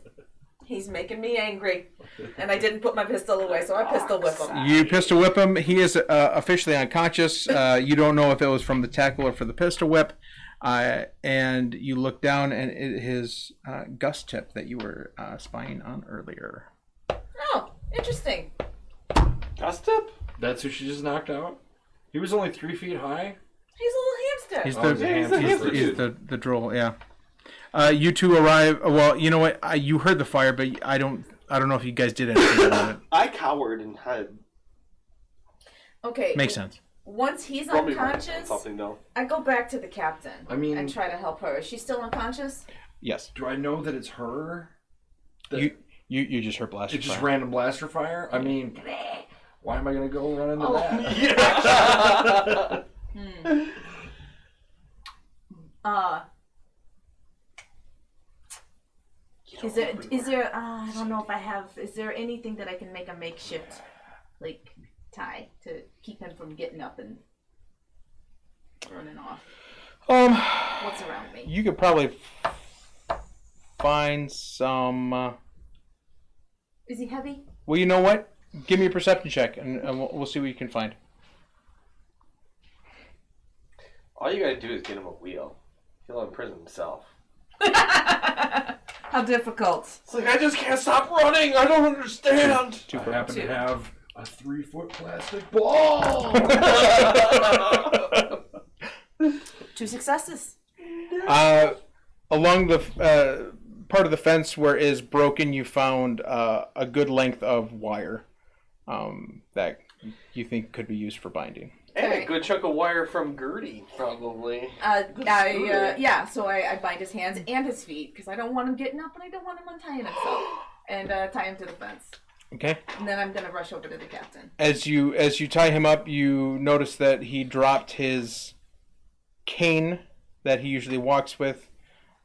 making me angry, and I didn't put my pistol away, so I pistol whip him. you pistol whip him. He is officially unconscious. You don't know if it was from the tackle or for the pistol whip. And you look down, and it is Gus Tip that you were spying on earlier. Oh, interesting. Gustip? That's who she just knocked out? He was only 3 feet high? He's a little hamster. He's Oh, he's a hamster. he's the droll, yeah. You two arrive. Well, you know what? You heard the fire, but I don't know if you guys did anything about it. I cowered and had Okay. Makes sense. Once he's probably unconscious, something though. I go back to the captain. I mean- and try to help her. Is she still unconscious? Yes. Do I know that it's her? That You just heard blaster it's just fire. random blaster fire? I mean, why am I going to go run into Oh. that? Is there I don't know if I have, is there anything that I can make a makeshift, like, tie to keep him from getting up and running off? What's around me? You could probably find some. Is he heavy? Well, you know what? Give me a perception check, and we'll see what you can find. All you gotta do is get him a wheel. He'll imprison himself. How difficult. It's like, I just can't stop running. I don't understand. Two I for happen Two. to have a 3-foot plastic ball. 2 successes. Along the part of the fence where it is broken, you found a good length of wire that you think could be used for binding. And a Alright. good chunk of wire from Gertie, probably. Yeah, so I bind his hands and his feet because I don't want him getting up and I don't want him untying himself. And tie him to the fence. Okay. And then I'm going to rush over to the captain. As you tie him up, you notice that he dropped his cane that he usually walks with,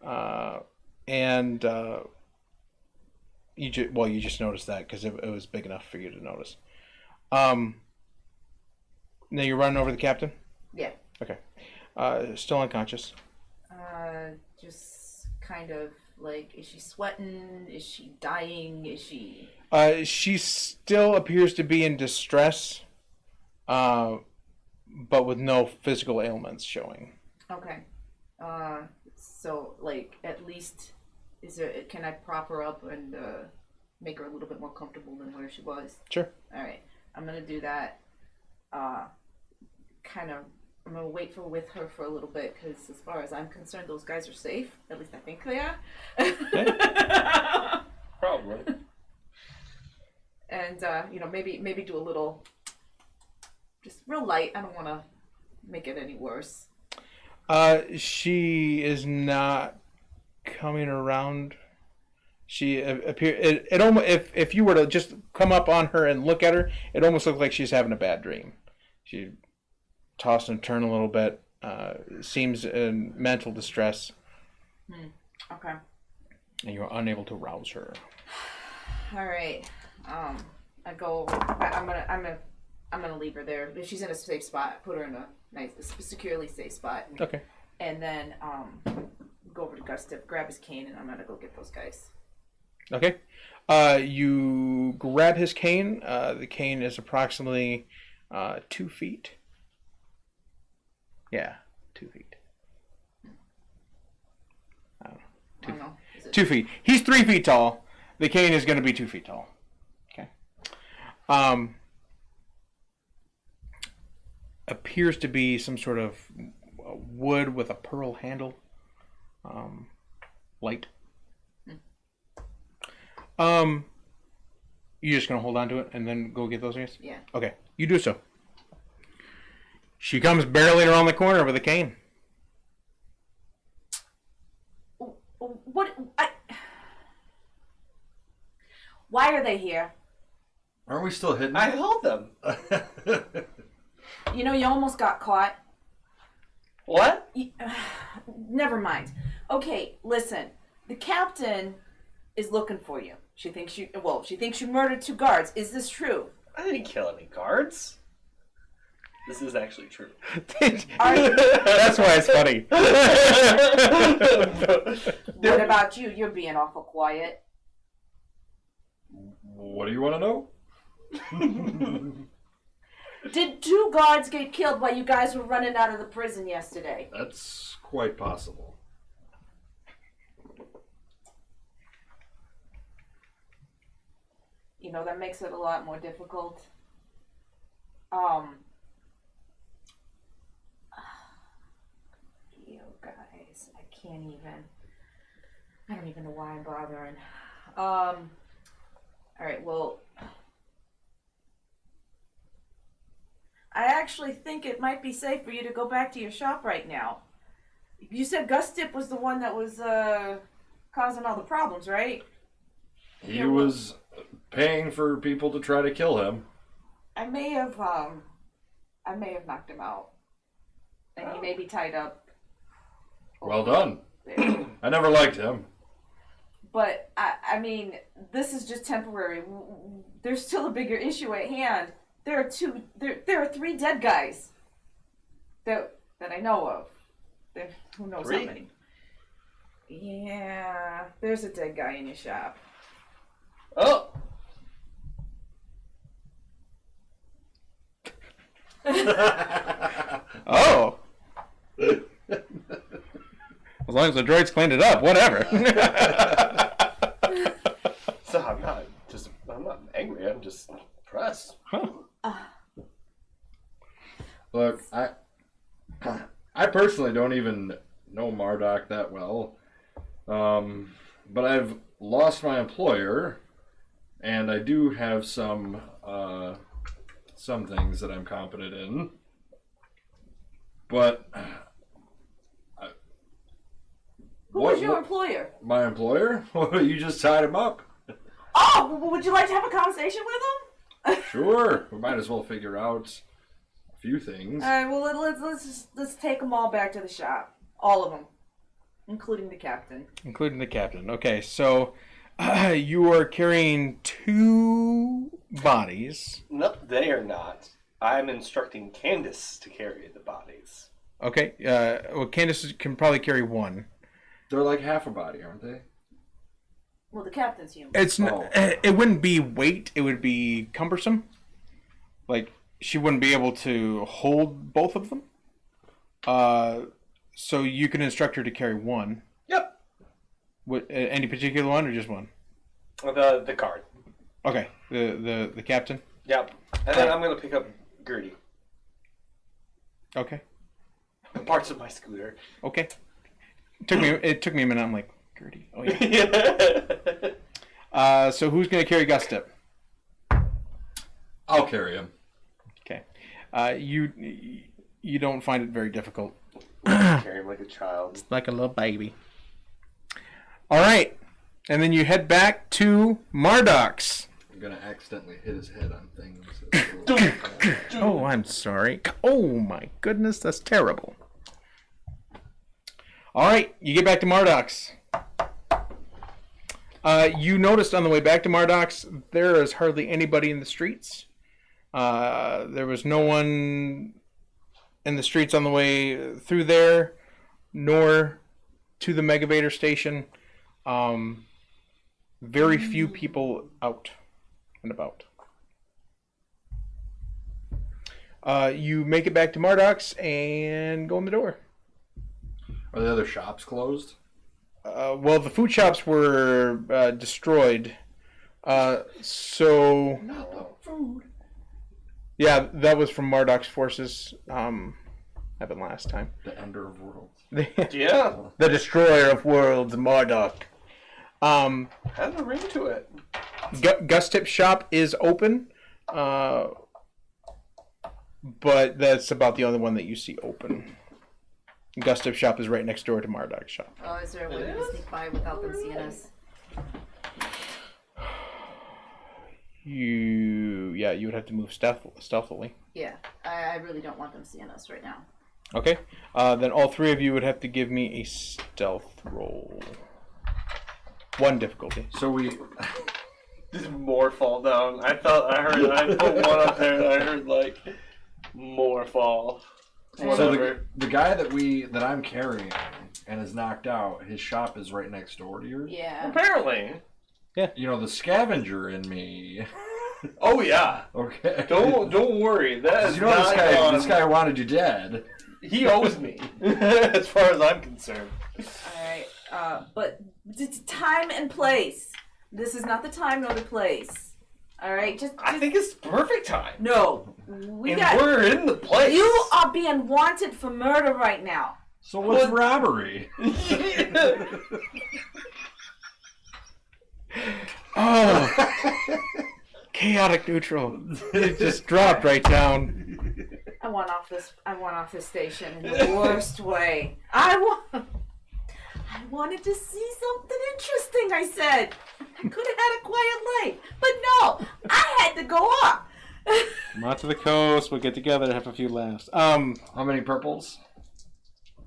and you just noticed that because it was big enough for you to notice. Now you're running over the captain? Yeah. Okay. Still unconscious. Just kind of Like, is she sweating? Is she dying? Is she... She still appears to be in distress, but with no physical ailments showing. Okay. So, like, at least, can I prop her up and make her a little bit more comfortable than where she was? Sure. All right. I'm going to do that. I'm going to wait with her for a little bit, because as far as I'm concerned, those guys are safe. At least I think they are. Probably. And, maybe do a little, just real light. I don't want to make it any worse. She is not coming around. She it almost, if you were to just come up on her and look at her, it almost looks like she's having a bad dream. She toss and turn a little bit. Seems in mental distress. Okay. And you're unable to rouse her. All right. I'm gonna leave her there. If she's in a safe spot, put her in a nice, securely safe spot. Okay. And then go over to Gustave, grab his cane, and I'm gonna go get those guys. Okay. You grab his cane. The cane is approximately 2 feet. Yeah, 2 feet. I don't know. 2 feet. He's 3 feet tall. The cane is going to be 2 feet tall. Okay. Appears to be some sort of wood with a pearl handle. Light. You just gonna hold on to it and then go get those guys? Yeah. Okay, you do so. She comes barreling around the corner with a cane. Why are they here? Aren't we still hidden? I held them. You almost got caught. What? Never mind. Okay, listen. The captain is looking for you. She thinks you murdered 2 guards. Is this true? I didn't kill any guards. This is actually true. That's why it's funny. What about you? You're being awful quiet. What do you want to know? Did 2 guards get killed while you guys were running out of the prison yesterday? That's quite possible. That makes it a lot more difficult. You guys, I don't even know why I'm bothering. Alright, well, I actually think it might be safe for you to go back to your shop right now. You said Gustip was the one that was causing all the problems, right? He was paying for people to try to kill him. I may have knocked him out. And he may be tied up. Well done. There. I never liked him. But I mean, this is just temporary. There's still a bigger issue at hand. There are 3 dead guys that I know of. Who knows 3? how many? Yeah, there's a dead guy in your shop. Oh! Oh. As long as the droids cleaned it up, whatever. So I'm not angry, I'm just impressed. Huh. Look, I personally don't even know Marduk that well. But I've lost my employer, and I do have some things that I'm competent in. But Who was your employer? My employer? You just tied him up. Oh, would you like to have a conversation with him? Sure, we might as well figure out a few things. All right. Well, let's take them all back to the shop. All of them, including the captain. Including the captain. Okay, so you are carrying 2 bodies. No, they are not. I'm instructing Candace to carry the bodies. Okay, well, Candace can probably carry 1. They're like half a body, aren't they? Well, the captain's human. It wouldn't be weight. It would be cumbersome. Like she wouldn't be able to hold both of them. So you can instruct her to carry one. Yep. Any particular one or just one? The card. Okay. The captain. Yep. And then I'm gonna pick up Gertie. Okay. Parts of my scooter. Okay. It took me a minute. I'm like, Gertie. Oh yeah. So who's gonna carry Gustip? I'll carry him. Okay. You don't find it very difficult. Carry him like a child. Like a little baby. All right. And then you head back to Marduk's. I'm gonna accidentally hit his head on things. Oh, I'm sorry. Oh my goodness, that's terrible. All right, you get back to Marduk's. You noticed on the way back to Marduk's, there is hardly anybody in the streets. There was no one in the streets on the way through there, nor to the Megavator station. Very few people out and about. You make it back to Marduk's and go in the door. Are the other shops closed? Well, the food shops were destroyed. So... Not the food. Yeah, that was from Marduk's forces. Happened last time. The Ender of Worlds. Yeah. The Destroyer of Worlds, Marduk. Has a ring to it. Gustip's shop is open, but that's about the only one that you see open. Gustip's shop is right next door to Marduk's shop. Oh, is there a way to sneak by without them seeing us? You would have to move stealthily. Yeah, I really don't want them seeing us right now. Okay, then all three of you would have to give me a stealth roll. One difficulty. So we. This is more fall down. I put one up there and I heard like more fall. So the guy that I'm carrying and is knocked out, his shop is right next door to yours. Yeah. Apparently. You know, the scavenger in me. Oh yeah. Okay. Don't worry. That is You know not this guy wanted you dead. He owes me, as far as I'm concerned. Alright, but it's time and place. This is not the time nor the place. Alright, just I think it's perfect time. No. We're in the place. You are being wanted for murder right now. So what's robbery? Oh, chaotic neutral. It just dropped right down. I want off this station in the worst way. I wanted to see something interesting, I said. I could have had a quiet life. But no, I had to go off. Come out to the coast, we'll get together, have a few laughs. How many purples?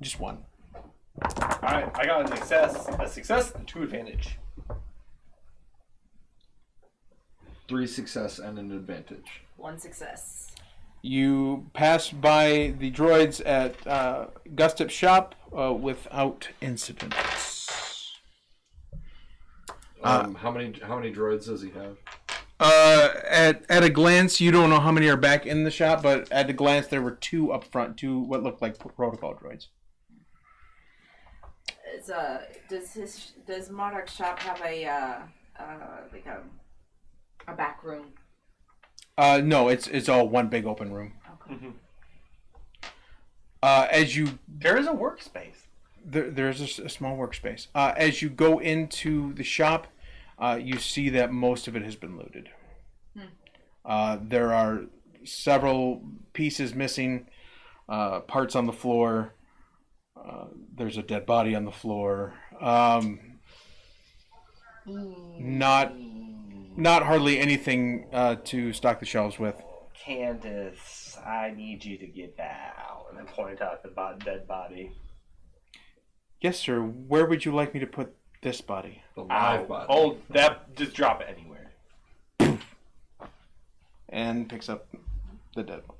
Just one. Alright, I got a success and 2 advantage. 3 success and an advantage. 1 success. You pass by the droids at Gustip's shop without incident. How many droids does he have? At a glance, you don't know how many are back in the shop, but at a glance, there were 2 up front, 2 what looked like protocol droids. Does Marduk's shop have a back room? No, it's all one big open room. Okay. There is a workspace. There's a small workspace. As you go into the shop, you see that most of it has been looted. There are several pieces missing, parts on the floor. There's a dead body on the floor. Not hardly anything to stock the shelves with. Candace, I need you to get out. And I point out the dead body. Yes, sir. Where would you like me to put this body? The live body. Oh, just drop it anywhere. And picks up the dead one.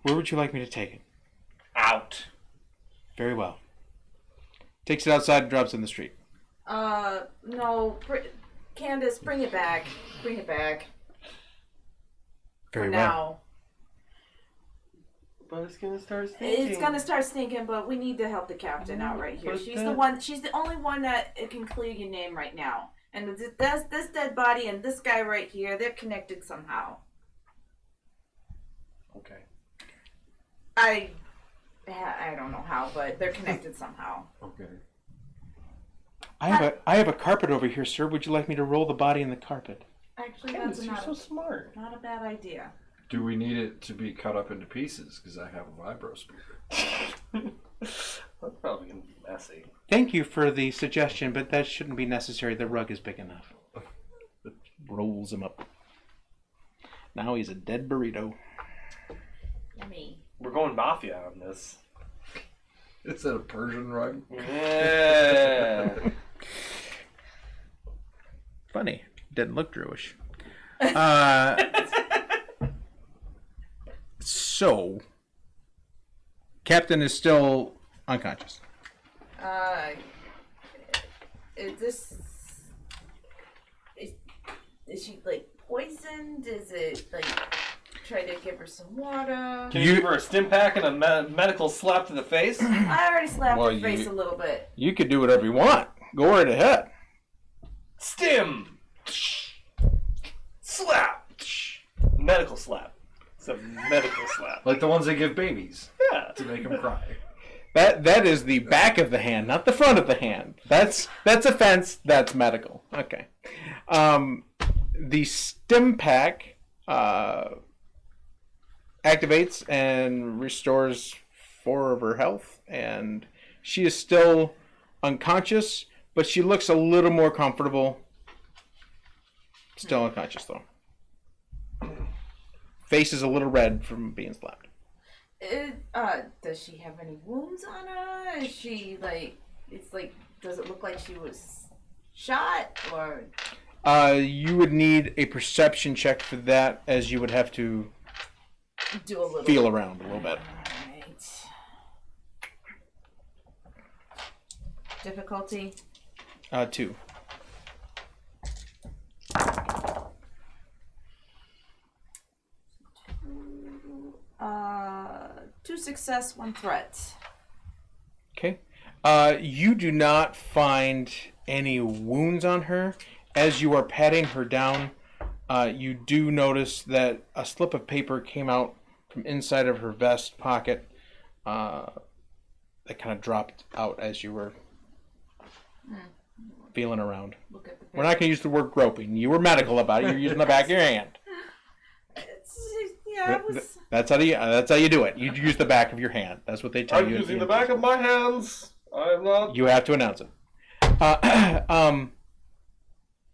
Where would you like me to take it? Out. Very well. Takes it outside and drops it in the street. No, Candace, bring it back. Bring it back. Very For well. now. But it's gonna start stinking. It's gonna start stinking, but we need to help the captain out right here. But She's the one. She's the only one that can clear your name right now. And this dead body and this guy right here, they're connected somehow. Okay. I don't know how, but they're connected somehow. Okay. I have a carpet over here, sir. Would you like me to roll the body in the carpet? Actually, Candace, that's you're not so smart. not a bad idea. Do we need it to be cut up into pieces? Because I have a vibro speaker. That's probably gonna be messy. Thank you for the suggestion, but that shouldn't be necessary. The rug is big enough. Rolls him up. Now he's a dead burrito. Yummy. We're going mafia on this. Is that a Persian rug? Yeah. Funny. Didn't look Jewish. So, Captain is still unconscious. Is she like poisoned? Is it like try to give her some water? Can you give her a stim pack and a medical slap to the face? I already slapped Well, her face a little bit. You could do whatever you want. Go right ahead. Stim! Slap! Medical slap. It's a medical slap. Like the ones they give babies Yeah. to make them cry. That is the back of the hand, not the front of the hand. That's offense. That's medical. Okay. The stim pack activates and restores 4 of her health, and she is still unconscious, but she looks a little more comfortable. Still unconscious though. Face is a little red from being slapped. Does she have any wounds on her? Is she like? It's like. Does it look like she was shot or? You would need a perception check for that, as you would have to Do a little. feel around a little bit. Alright. Difficulty. 2. 2 success, 1 threat. Okay. You do not find any wounds on her. As you are patting her down, you do notice that a slip of paper came out from inside of her vest pocket that kind of dropped out as you were feeling around. Look at the We're not going to use the word groping. You were medical about it. You're using the back of your hand. Yeah, it was. That's how you do it. You use the back of your hand. That's what they tell I'm you. using the back of my hands. I'm not. You have to announce it.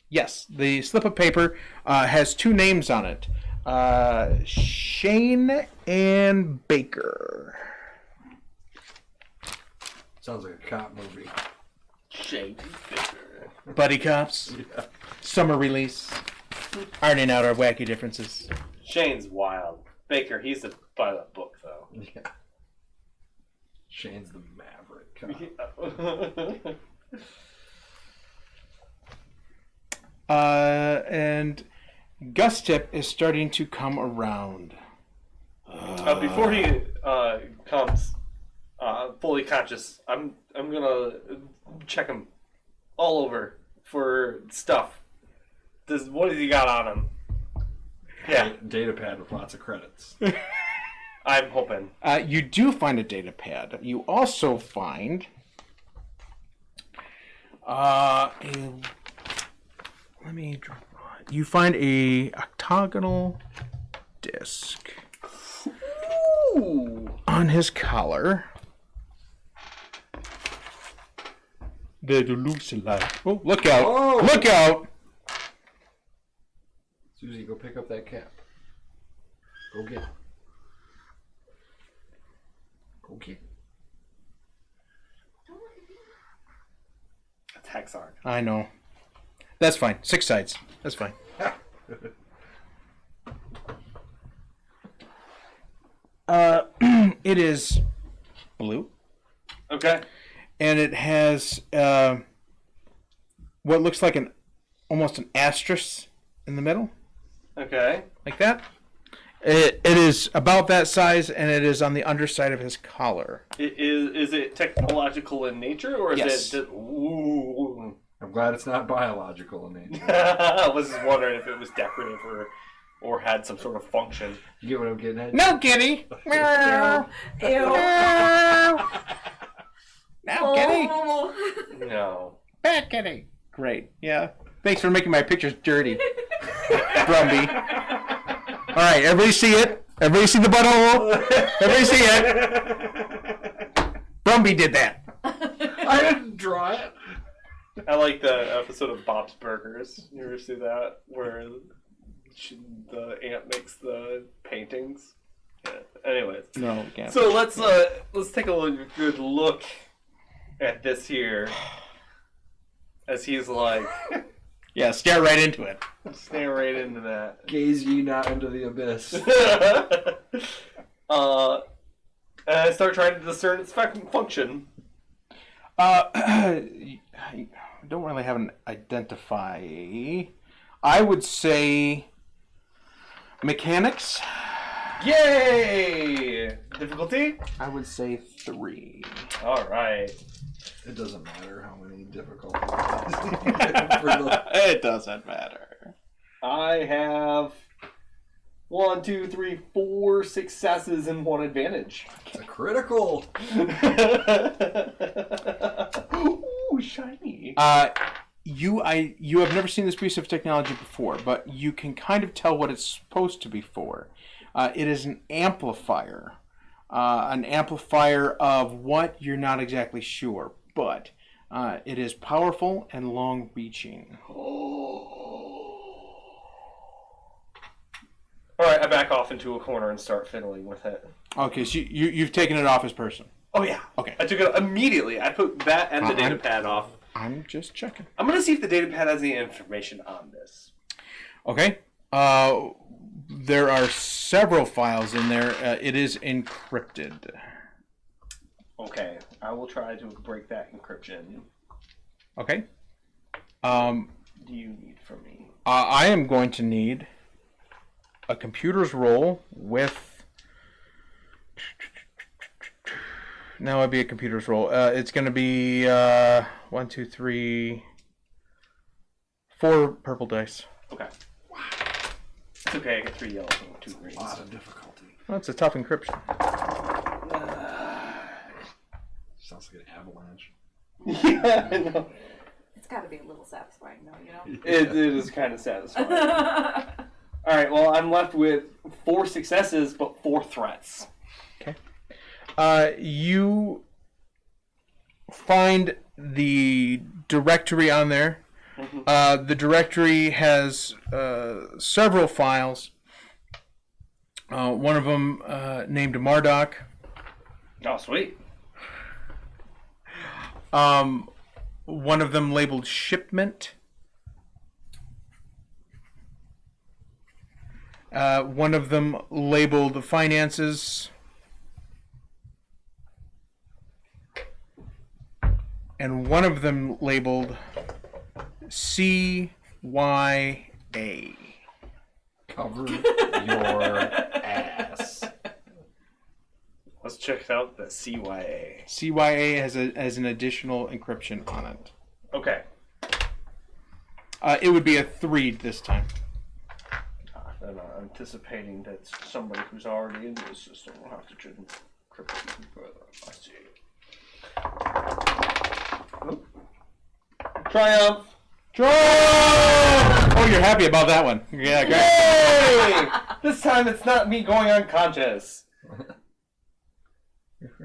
Yes, the slip of paper has 2 names on it. Shane and Baker. Sounds like a cop movie. Shady Baker. Buddy cops. Yeah. Summer release. Ironing out our wacky differences. Shane's wild. Baker, he's by the book, though. Yeah. Shane's the maverick cop. And Gus Tip is starting to come around. Before he comes fully conscious, I'm gonna check him all over for stuff. What has he got on him? Yeah, Data pad with lots of credits. I'm hoping. You do find a data pad. You also find you find a octagonal disc on his collar. The Delusalite. Oh, look out! Oh! Look out! Susie, go pick up that cap. Go get it. Go get it. That's Hexarch. I know. That's fine. 6 sides. That's fine. It is blue, Okay. and it has what looks like almost an asterisk in the middle, Okay. like that. It is about that size, and it is on the underside of his collar. Is it technological in nature, or is Yes. it? Ooh. I'm glad it's not biological in nature. I was just wondering if it was decorative or had some sort of function. You get what I'm getting at? No, Kitty. Meow. Ew. Ew. Now, Kitty. No. Bad Kitty. Great. Yeah. Thanks for making my pictures dirty, Brumby. All right, everybody see it. Everybody see the butthole. Everybody see it. Brumby did that. I didn't draw it. I like the episode of Bob's Burgers. You ever see that where the aunt makes the paintings? Yeah. Anyways, No, we can't. so let's take a good look at this here, as he's like Yeah, stare right into it. stare right into that. Gaze ye not into the abyss. And I start trying to discern its function. I don't really have an identify. I would say mechanics. Yay! Difficulty? I would say 3. All right. It doesn't matter how many difficulties. For the- It doesn't matter. I have 1, 2, 3, 4 successes and 1 advantage. It's a critical. Ooh, shiny. You have never seen this piece of technology before, but you can kind of tell what it's supposed to be for. It is an amplifier. An amplifier of what you're not exactly sure, but it is powerful and long-reaching. All right, I back off into a corner and start fiddling with it. Okay, so you've taken it off as person. Oh yeah. Okay. I took it immediately. I put that and the data pad off. I'm just checking. I'm gonna see if the data pad has any information on this. Okay. There are several files in there. It is encrypted. Okay, I will try to break that encryption. Okay. Do you need from me? I am going to need a computer's roll with. Now it'd be a computer's roll. It's going to be 1, 2, 3, 4 purple dice. Okay. It's okay. I get 3 yellows and 2 greens. A lot of difficulty. Well, it's a tough encryption. Sounds like an avalanche. Yeah, I know. It's got to be a little satisfying, though, you know. It is kind of satisfying. All right. Well, I'm left with 4 successes but 4 threats. You find the directory on there. The directory has several files. One of them named Marduk. Oh, sweet. One of them labeled shipment. One of them labeled finances. And one of them labeled CYA. Cover your ass. Let's check out the CYA. CYA has an additional encryption on it. Okay. It would be a 3 this time. And I'm anticipating that somebody who's already in the system will have to encrypt it even further. I see. Oop. Triumph! Oh, you're happy about that one. Yeah, great. Yay! This time it's not me going unconscious.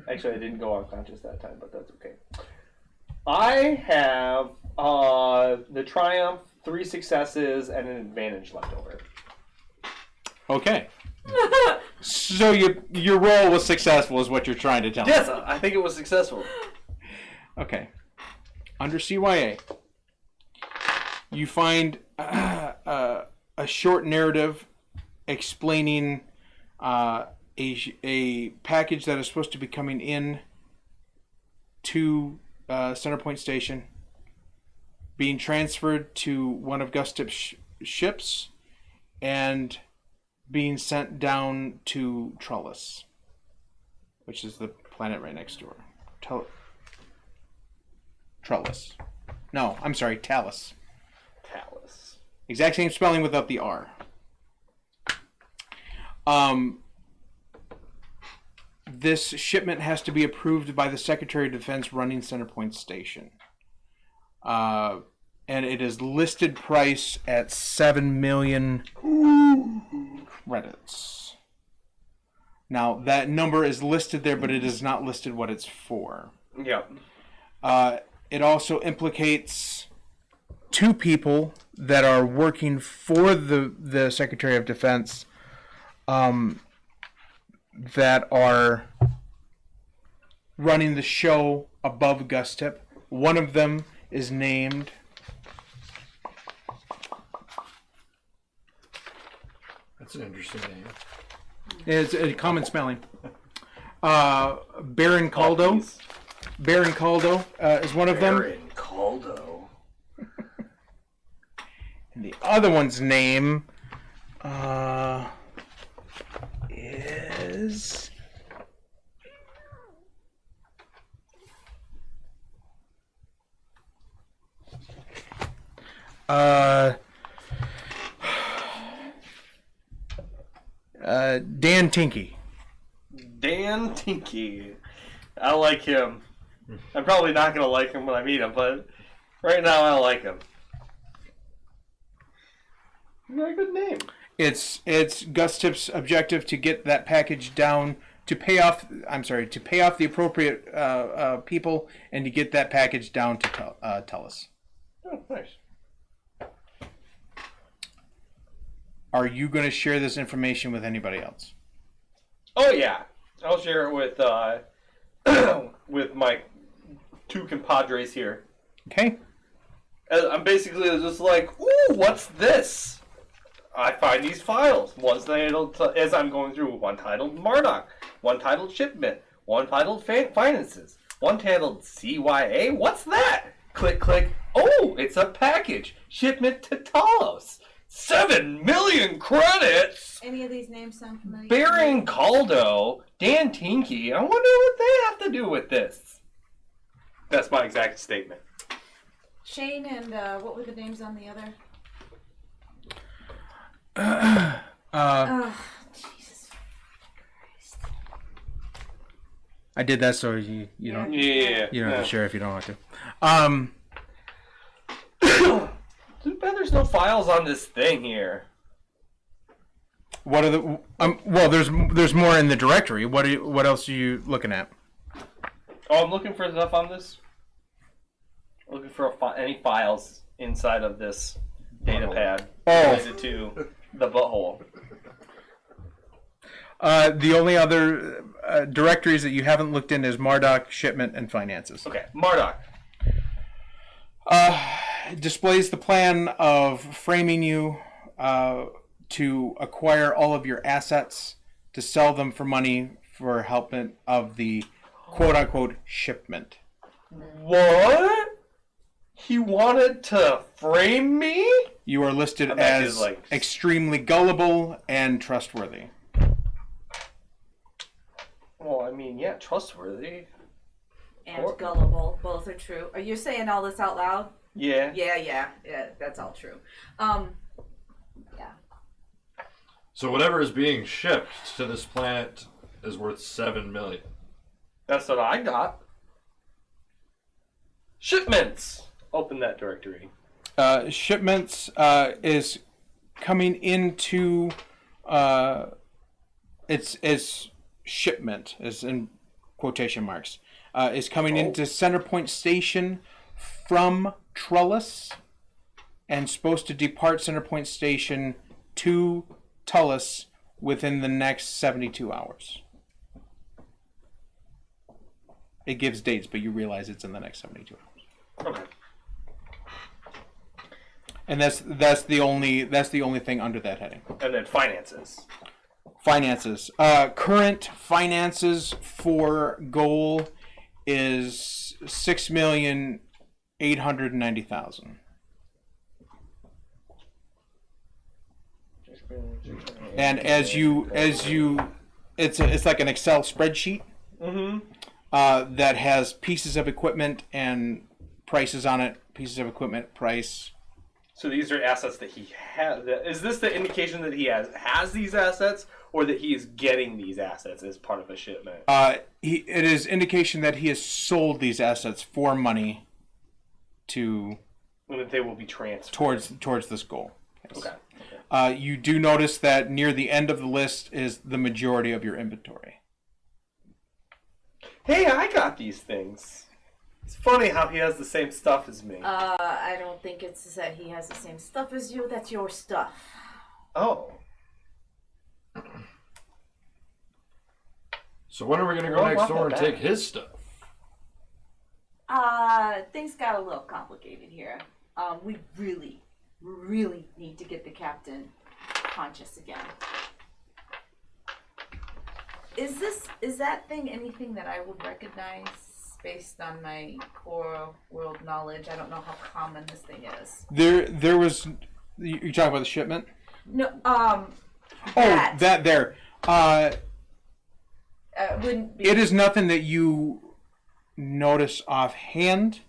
Actually, I didn't go unconscious that time, but that's okay. I have the Triumph, 3 successes, and an advantage left over. Okay. So your roll was successful is what you're trying to tell me. Yes, I think it was successful. Okay. Under CYA, you find a short narrative explaining a package that is supposed to be coming in to Centerpoint Station being transferred to one of Gustip's ships and being sent down to Trellis, which is the planet right next door. Trellis. No, I'm sorry, Talus. Talus. Exact same spelling without the R. This shipment has to be approved by the Secretary of Defense running Centerpoint Station. And it is listed price at 7 million credits. Now, that number is listed there, but it is not listed what it's for. Yep. It also implicates 2 people that are working for the Secretary of Defense that are running the show above Gustip. One of them is named That's an interesting name. it's a common spelling. Baron Caldo. Baron Caldo is one of them. Baron Caldo. And the other one's name is Dan Tinky. Dan Tinky. I like him. I'm probably not going to like him when I meet him, but right now I like him. Very good name. It's Gustip's objective to get that package down to pay off. I'm sorry, to pay off the appropriate people and to get that package down to Tellus. Oh, nice. Are you going to share this information with anybody else? Oh yeah, I'll share it with with my 2 compadres here. Okay. I'm basically just like, ooh, what's this? I find these files. One's titled, as I'm going through, one titled Marduk, one titled Shipment, one titled Finances, one titled CYA. What's that? Click, click. Oh, it's a package. Shipment to Talos. 7 million credits. Any of these names sound familiar? Baron Caldo, Dan Tinky. I wonder what they have to do with this. That's my exact statement. Shane and what were the names on the other? Jesus Christ. I did that so you don't Yeah. you don't have to share if you don't want to. Too bad there's no files on this thing here. What are the well? There's more in the directory. What else are you looking at? Oh, I'm looking for stuff on this. Looking for any files inside of this data pad related to the butthole. The only other directories that you haven't looked in is Marduk, Shipment, and Finances. Okay, Marduk. It displays the plan of framing you to acquire all of your assets, to sell them for money for help of the quote-unquote shipment. What? He wanted to frame me? You are listed I bet he's as like- extremely gullible and trustworthy. Well, I mean, yeah, trustworthy. And gullible. Both are true. Are you saying all this out loud? Yeah. Yeah, that's all true. Yeah. So whatever is being shipped to this planet is worth 7 million. That's what I got. Shipments. Open that directory. Shipments is coming into it's shipment is in quotation marks is coming into Centerpoint Station from Trellis and supposed to depart Centerpoint Station to Tullus within the next 72 hours. It gives dates, but you realize it's in the next 72 hours. Okay. And that's the only thing under that heading. And then finances. Finances. Current finances for goal is 6,890,000. And as you, it's like an Excel spreadsheet that has pieces of equipment and prices on it. Pieces of equipment, price. So these are assets that he has. Is this the indication that he has these assets, or that he is getting these assets as part of a shipment? It is indication that he has sold these assets for money to And that they will be transferred towards this goal. Yes. Okay. You do notice that near the end of the list is the majority of your inventory. Hey, I got these things. It's funny how he has the same stuff as me. I don't think it's that he has the same stuff as you. That's your stuff. Oh. So when are we going to go next door and take his stuff? Things got a little complicated here. We really, really need to get the captain conscious again. Is that thing anything that I would recognize based on my core world knowledge? I don't know how common this thing is. There was. You talking about the shipment? No. That there. Wouldn't be. It is nothing that you notice offhand,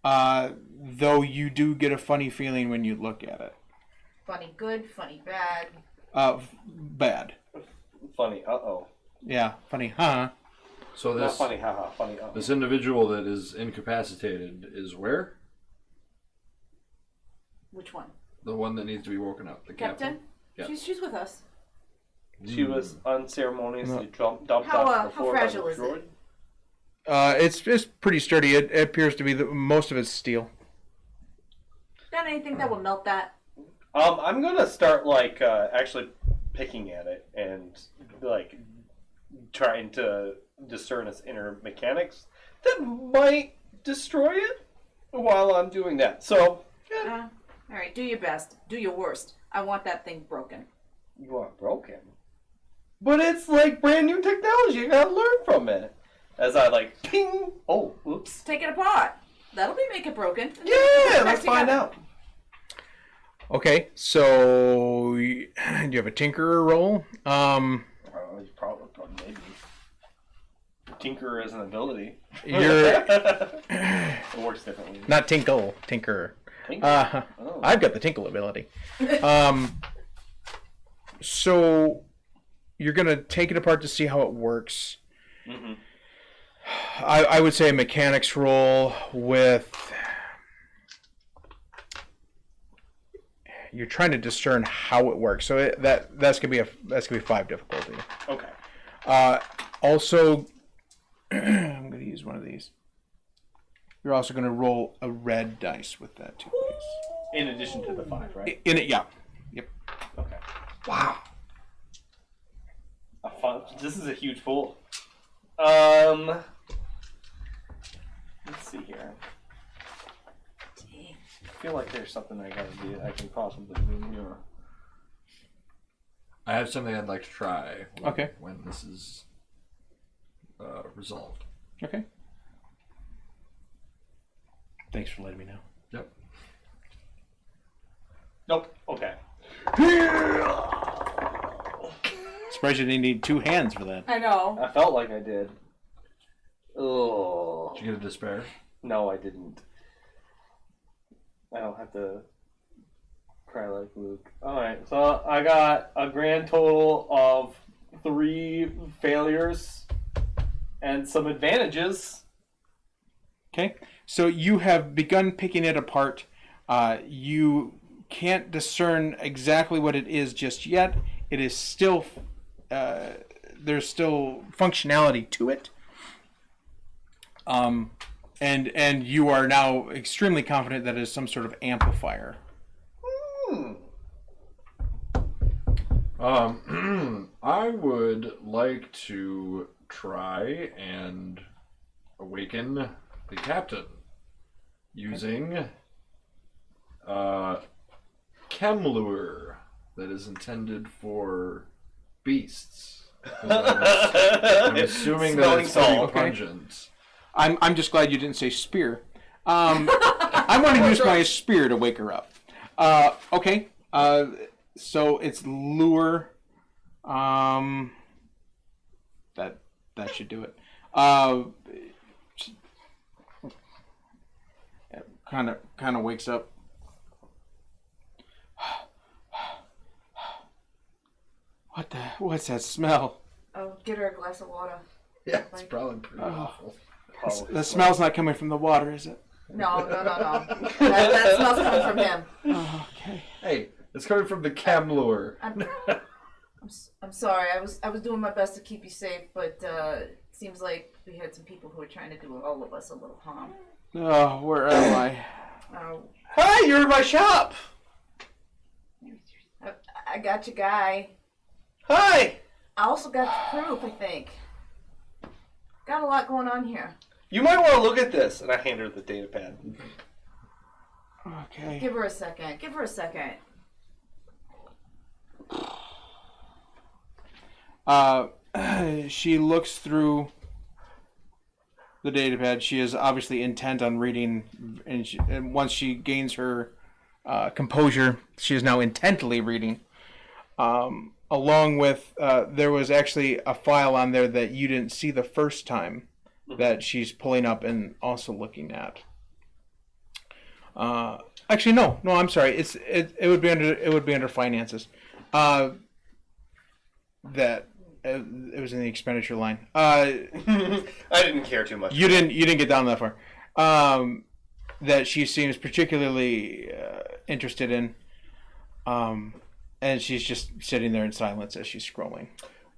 though you do get a funny feeling when you look at it. Funny good, funny bad. Bad. Funny. Uh-oh. Yeah, funny, huh? So Not this funny. Haha. Funny. Uh-oh. this individual that is incapacitated is where? Which one? The one that needs to be woken up. The captain? Yeah. She's with us. She was unceremoniously dumped How, off the how floor by fragile the is droid. it? It's pretty sturdy. It appears to be most of it's steel. Got anything that will melt that? I'm gonna start actually picking at it and trying to discern its inner mechanics that might destroy it while I'm doing that. So, yeah. All right, do your best. Do your worst. I want that thing broken. You are broken. But it's like brand new technology. You gotta learn from it. As I ping. Oh, oops. Take it apart. That'll make it broken. Yeah, let's find out. Okay, so do you have a tinkerer roll? Probably maybe. Tinker is an ability. You're It works differently. not tinkle, tinkerer. Tinker? Oh. I've got the tinkle ability. So you're gonna take it apart to see how it works. Mm-hmm. I would say a mechanics roll with. You're trying to discern how it works, so that's gonna be 5 difficulty. Okay. Also, I'm gonna use one of these. You're also gonna roll a red dice with that too, please. In addition to the 5, right? In it, yeah. Yep. Okay. Wow. This is a huge pool. Let's see here. I feel like there's something I gotta do. I can possibly do here. I have something I'd like to try. Okay. When this is resolved. Okay. Thanks for letting me know. Yep. Nope. Okay. Surprised you didn't need 2 hands for that. I know. I felt like I did. Oh. Did you get a despair? No, I didn't. I don't have to cry like Luke. Alright, so I got a grand total of 3 failures and some advantages. Okay. So you have begun picking it apart. You can't discern exactly what it is just yet. It is still there's still functionality to it. And you are now extremely confident that it is some sort of amplifier. I would like to try and awaken the captain using Chemlure that is intended for beasts. I'm assuming that it's pretty Smelling salt. pungent. I'm just glad you didn't say spear. I'm going to use my spear to wake her up. Okay. So it's lure. That should do it. Kind of wakes up. What's that smell? Oh, get her a glass of water. Yeah, it's probably pretty awful. The smell's not coming from the water, is it? No. That smell's coming from him. Oh, okay. Hey, it's coming from the chem lure. I'm sorry. I was doing my best to keep you safe, but it seems like we had some people who were trying to do all of us a little harm. Oh, where am I? Hi, you're in my shop. I got you, guy. Hi. I also got the proof, I think. Got a lot going on here. You might want to look at this. And I hand her the data pad. Okay. Give her a second. She looks through the datapad. She is obviously intent on reading, and once she gains her composure, she is now intently reading. Along with, there was actually a file on there that you didn't see the first time that she's pulling up and also looking at. Actually, no, I'm sorry. It would be under finances. That it was in the expenditure line. I didn't care too much. You didn't get down that far. That she seems particularly interested in. And she's just sitting there in silence as she's scrolling.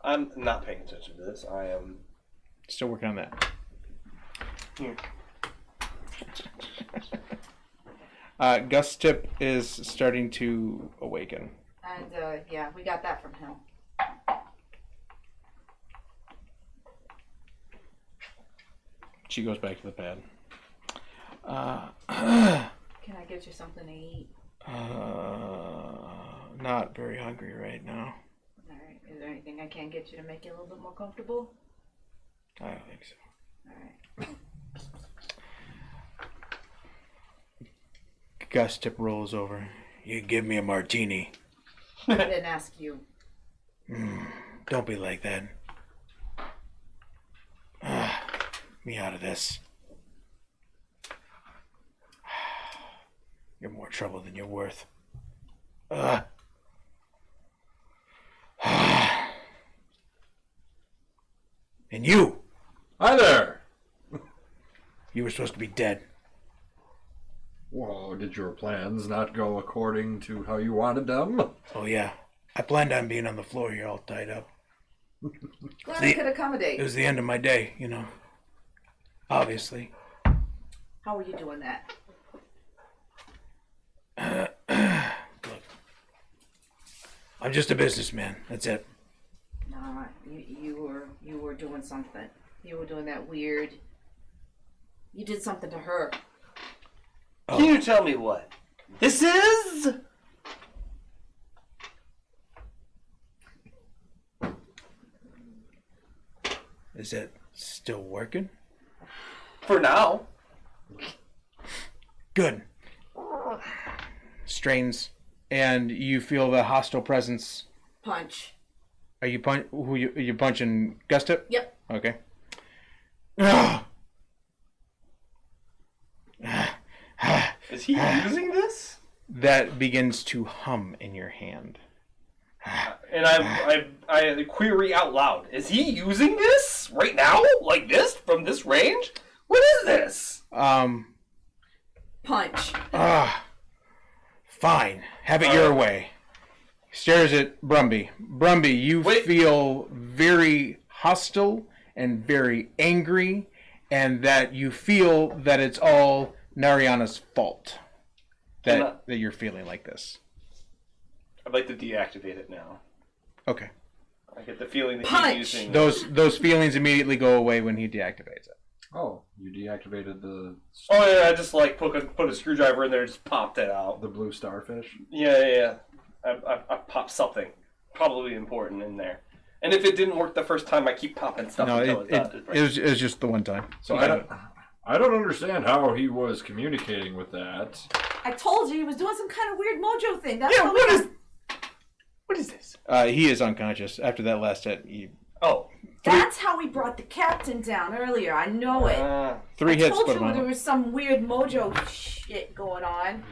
I'm not paying attention to this. I am still working on that. Gus Tip is starting to awaken. And yeah, we got that from him. She goes back to the pad. Can I get you something to eat? Not very hungry right now. All right. Is there anything I can get you to make you a little bit more comfortable? I don't think so. All right. Gus Tip rolls over. You give me a martini. I didn't ask you. Don't be like that. Me out of this. You're more trouble than you're worth. And you! Hi there! You were supposed to be dead. Whoa, did your plans not go according to how you wanted them? Oh, yeah. I planned on being on the floor here all tied up. Glad I could accommodate. It was the end of my day, you know. Obviously. How are you doing that? Look. I'm just a businessman. That's it. Nah, you were doing something. You were doing that weird. You did something to her. Oh. Can you tell me what this is? Is it still working? For now. Good. Strains, and you feel the hostile presence. Punch. Are you you punching Gusto? Yep. Okay. Is he using this? That begins to hum in your hand. And I query out loud: is he using this right now, like this, from this range? What is this? Punch. Fine. Have it your way. Stares at Brumby. Brumby, you feel very hostile and very angry, and that you feel that it's all Nariana's fault that you're feeling like this. I'd like to deactivate it now. Okay. I get the feeling that Punch! he's using Those feelings immediately go away when he deactivates it. Oh, you deactivated the Oh yeah, I just like put a screwdriver in there and just popped it out. the blue starfish. Yeah. I popped something probably important in there. And if it didn't work the first time, I keep popping stuff until it does. It was just the one time. So I don't understand how he was communicating with that. I told you he was doing some kind of weird mojo thing. That's Yeah, how what is... What is this? He is unconscious after that last hit. Oh. That's how we brought the captain down earlier. I know it. 3 I hits, told but you there was some weird mojo shit going on.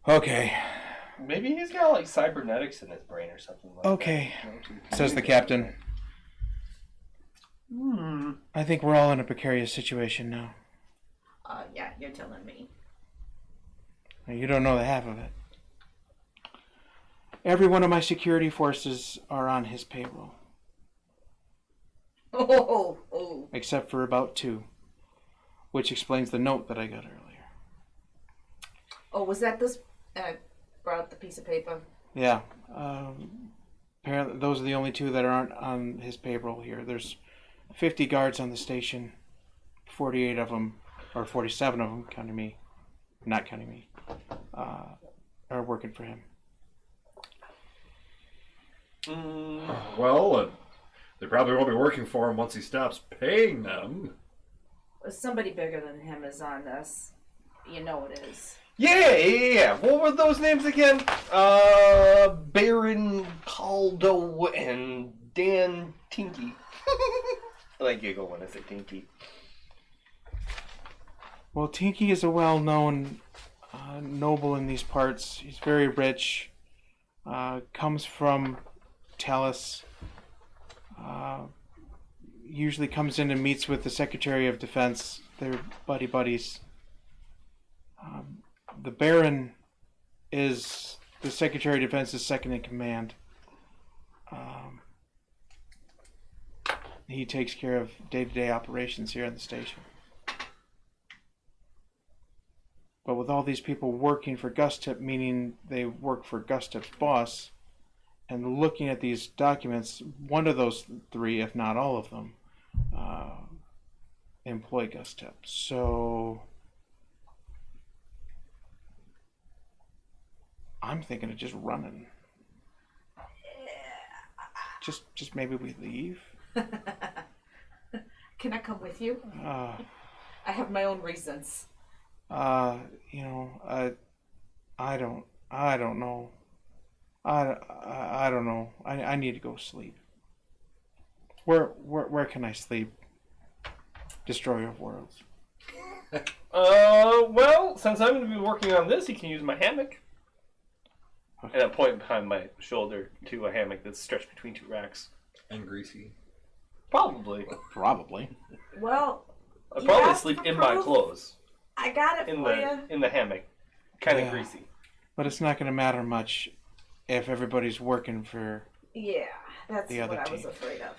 Okay. Maybe he's got like cybernetics in his brain or something like Okay, that. says the captain. I think we're all in a precarious situation now. Yeah, you're telling me. You don't know the half of it. Every one of my security forces are on his payroll. Oh. Except for about 2. Which explains the note that I got earlier. Oh, was that this? Brought up the piece of paper. Yeah. Apparently, those are the only 2 that aren't on his payroll here. There's 50 guards on the station. 48 of them, or 47 of them, counting me, not counting me, are working for him. Well, they probably won't be working for him once he stops paying them. Somebody bigger than him is on this. You know it is. Yeah. What were those names again? Baron Caldo and Dan Tinky. I like giggle when I say Tinky. Well, Tinky is a well-known noble in these parts. He's very rich. Comes from Talus. Usually comes in and meets with the Secretary of Defense. They're buddies. The Baron is the Secretary of Defense's second in command. He takes care of day-to-day operations here in the station. But with all these people working for Gustip, meaning they work for Gustip's boss, and looking at these documents, one of those 3, if not all of them, employ Gustip. So I'm thinking of just running. Just maybe we leave. Can I come with you? I have my own reasons. I don't know. I don't know. I need to go sleep. Where can I sleep? Destroyer of Worlds. Well, since I'm going to be working on this, you can use my hammock. And I point behind my shoulder to a hammock that's stretched between 2 racks. And greasy. Probably. Well, I'd you probably asked sleep for in my proof. clothes. I got it for you. In the hammock. Kind of Yeah. greasy. But it's not going to matter much if everybody's working for... Yeah, that's The other what I was team. afraid of.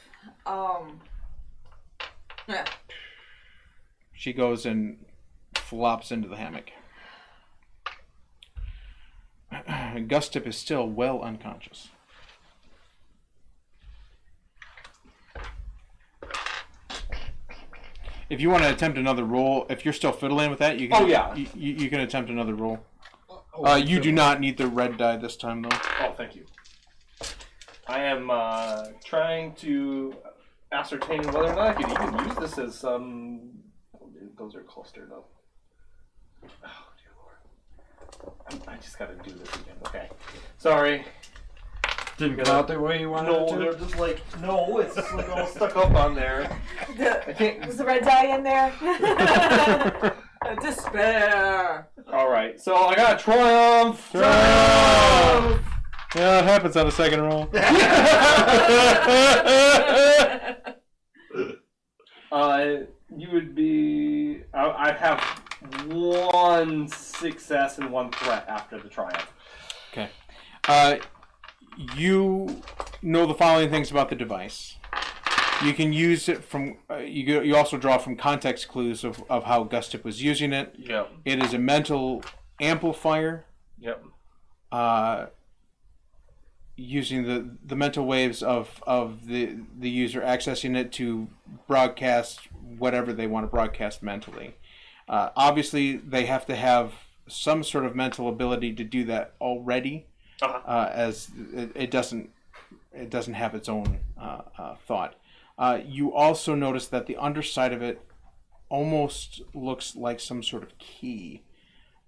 Yeah. She goes and flops into the hammock. Gustip is still well unconscious. If you want to attempt another roll, if you're still fiddling with that, you can. Oh, yeah. You can attempt another roll. Oh, You do not need the red die this time, though. Oh, thank you. I am trying to ascertain whether or not I could even use this as some... Those are clustered up. Oh, dear Lord. I just gotta do this again. Okay. Sorry. Didn't come out the way you wanted No, it to? they're just like, no, it's just like all stuck up on there. I can't... Was the red dye in there? Despair. Alright, so I got Triumph! Triumph! Yeah, it happens on a second roll. You would be... I have 1 success and 1 threat after the Triumph. Okay. You know the following things about the device. You can use it from... you also draw from context clues of how Gustip was using it. Yep. It is a mental amplifier. Yep. Using the mental waves of the user, accessing it to broadcast whatever they want to broadcast mentally. Obviously, they have to have some sort of mental ability to do that already, as it doesn't have its own thought. You also notice that the underside of it almost looks like some sort of key.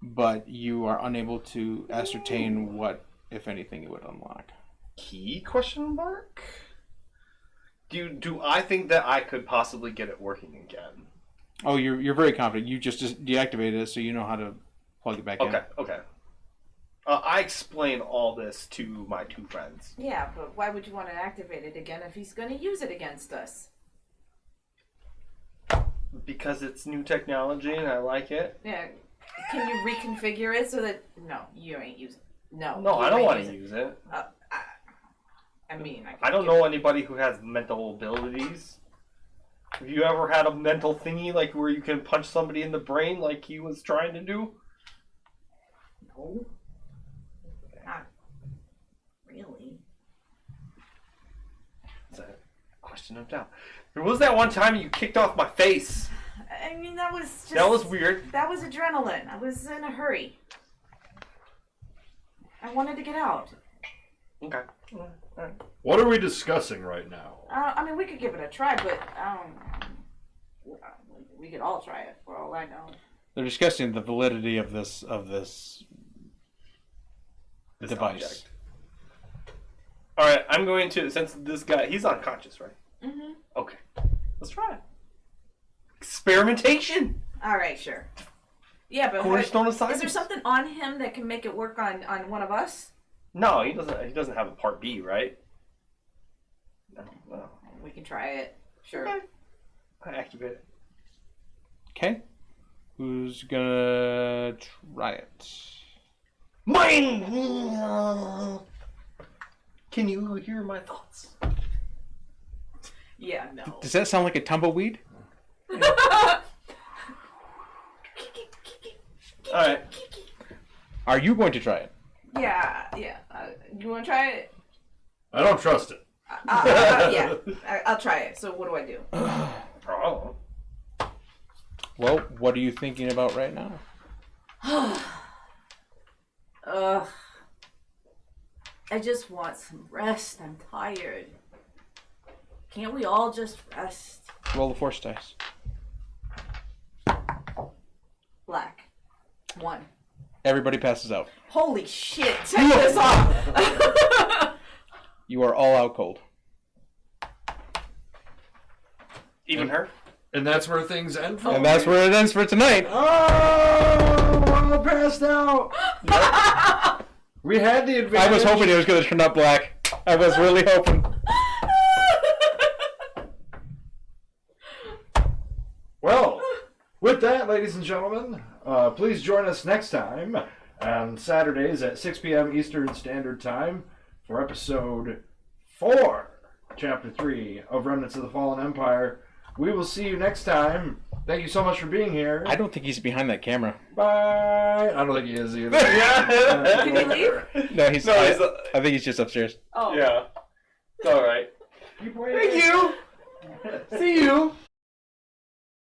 but you are unable to ascertain what, if anything, it would unlock. Key question mark? Do I think that I could possibly get it working again? Oh, you're very confident. You just deactivated it, so you know how to plug it back in. Okay. I explain all this to my two friends. Yeah, but why would you want to activate it again if he's going to use it against us? Because it's new technology and I like it. Yeah. Can you reconfigure it so that... No, you ain't using... No, I don't want to use it. I mean... I don't know anybody who has mental abilities. Have you ever had a mental thingy like where you can punch somebody in the brain like he was trying to do? No. Not really. It's a question of doubt. There was that one time you kicked off my face. I mean, that was just... That was weird. That was adrenaline. I was in a hurry. I wanted to get out. Okay. What are we discussing right now? I mean, we could give it a try, but we could all try it for all I know. They're discussing the validity of this device. Object. All right, I'm going to, since this guy, he's unconscious, right? Mm-hmm. Okay, let's try it. Experimentation. All right, sure. Yeah, but Cornerstone of science. is there something on him that can make it work on one of us? No, he doesn't. He doesn't have a part B, right? No. We can try it. Sure. Okay. I activate it. Okay. Who's gonna try it? Mine. Can you hear my thoughts? Yeah, no. Does that sound like a tumbleweed? All right. Are you going to try it? Yeah. You want to try it? I don't trust it. Yeah. I'll try it. So what do I do? Oh. Well, what are you thinking about right now? I just want some rest. I'm tired. Can't we all just rest? Roll the force dice. Black. 1. Everybody passes out. Holy shit! Check this off. You are all out cold. Even her? And that's where things end for And that's where it ends for tonight. Oh, we're all passed out. We had the advantage. I was hoping it was going to turn out black. I was really hoping. Well, with that, ladies and gentlemen, please join us next time on Saturdays at 6 p.m. Eastern Standard Time for episode 4, chapter 3 of Remnants of the Fallen Empire. We will see you next time. Thank you so much for being here. I don't think he's behind that camera. Bye. I don't think he is either. Can you leave? No, I No, think he's just upstairs. Oh. Yeah. It's all right. Keep waiting. Thank you. See you.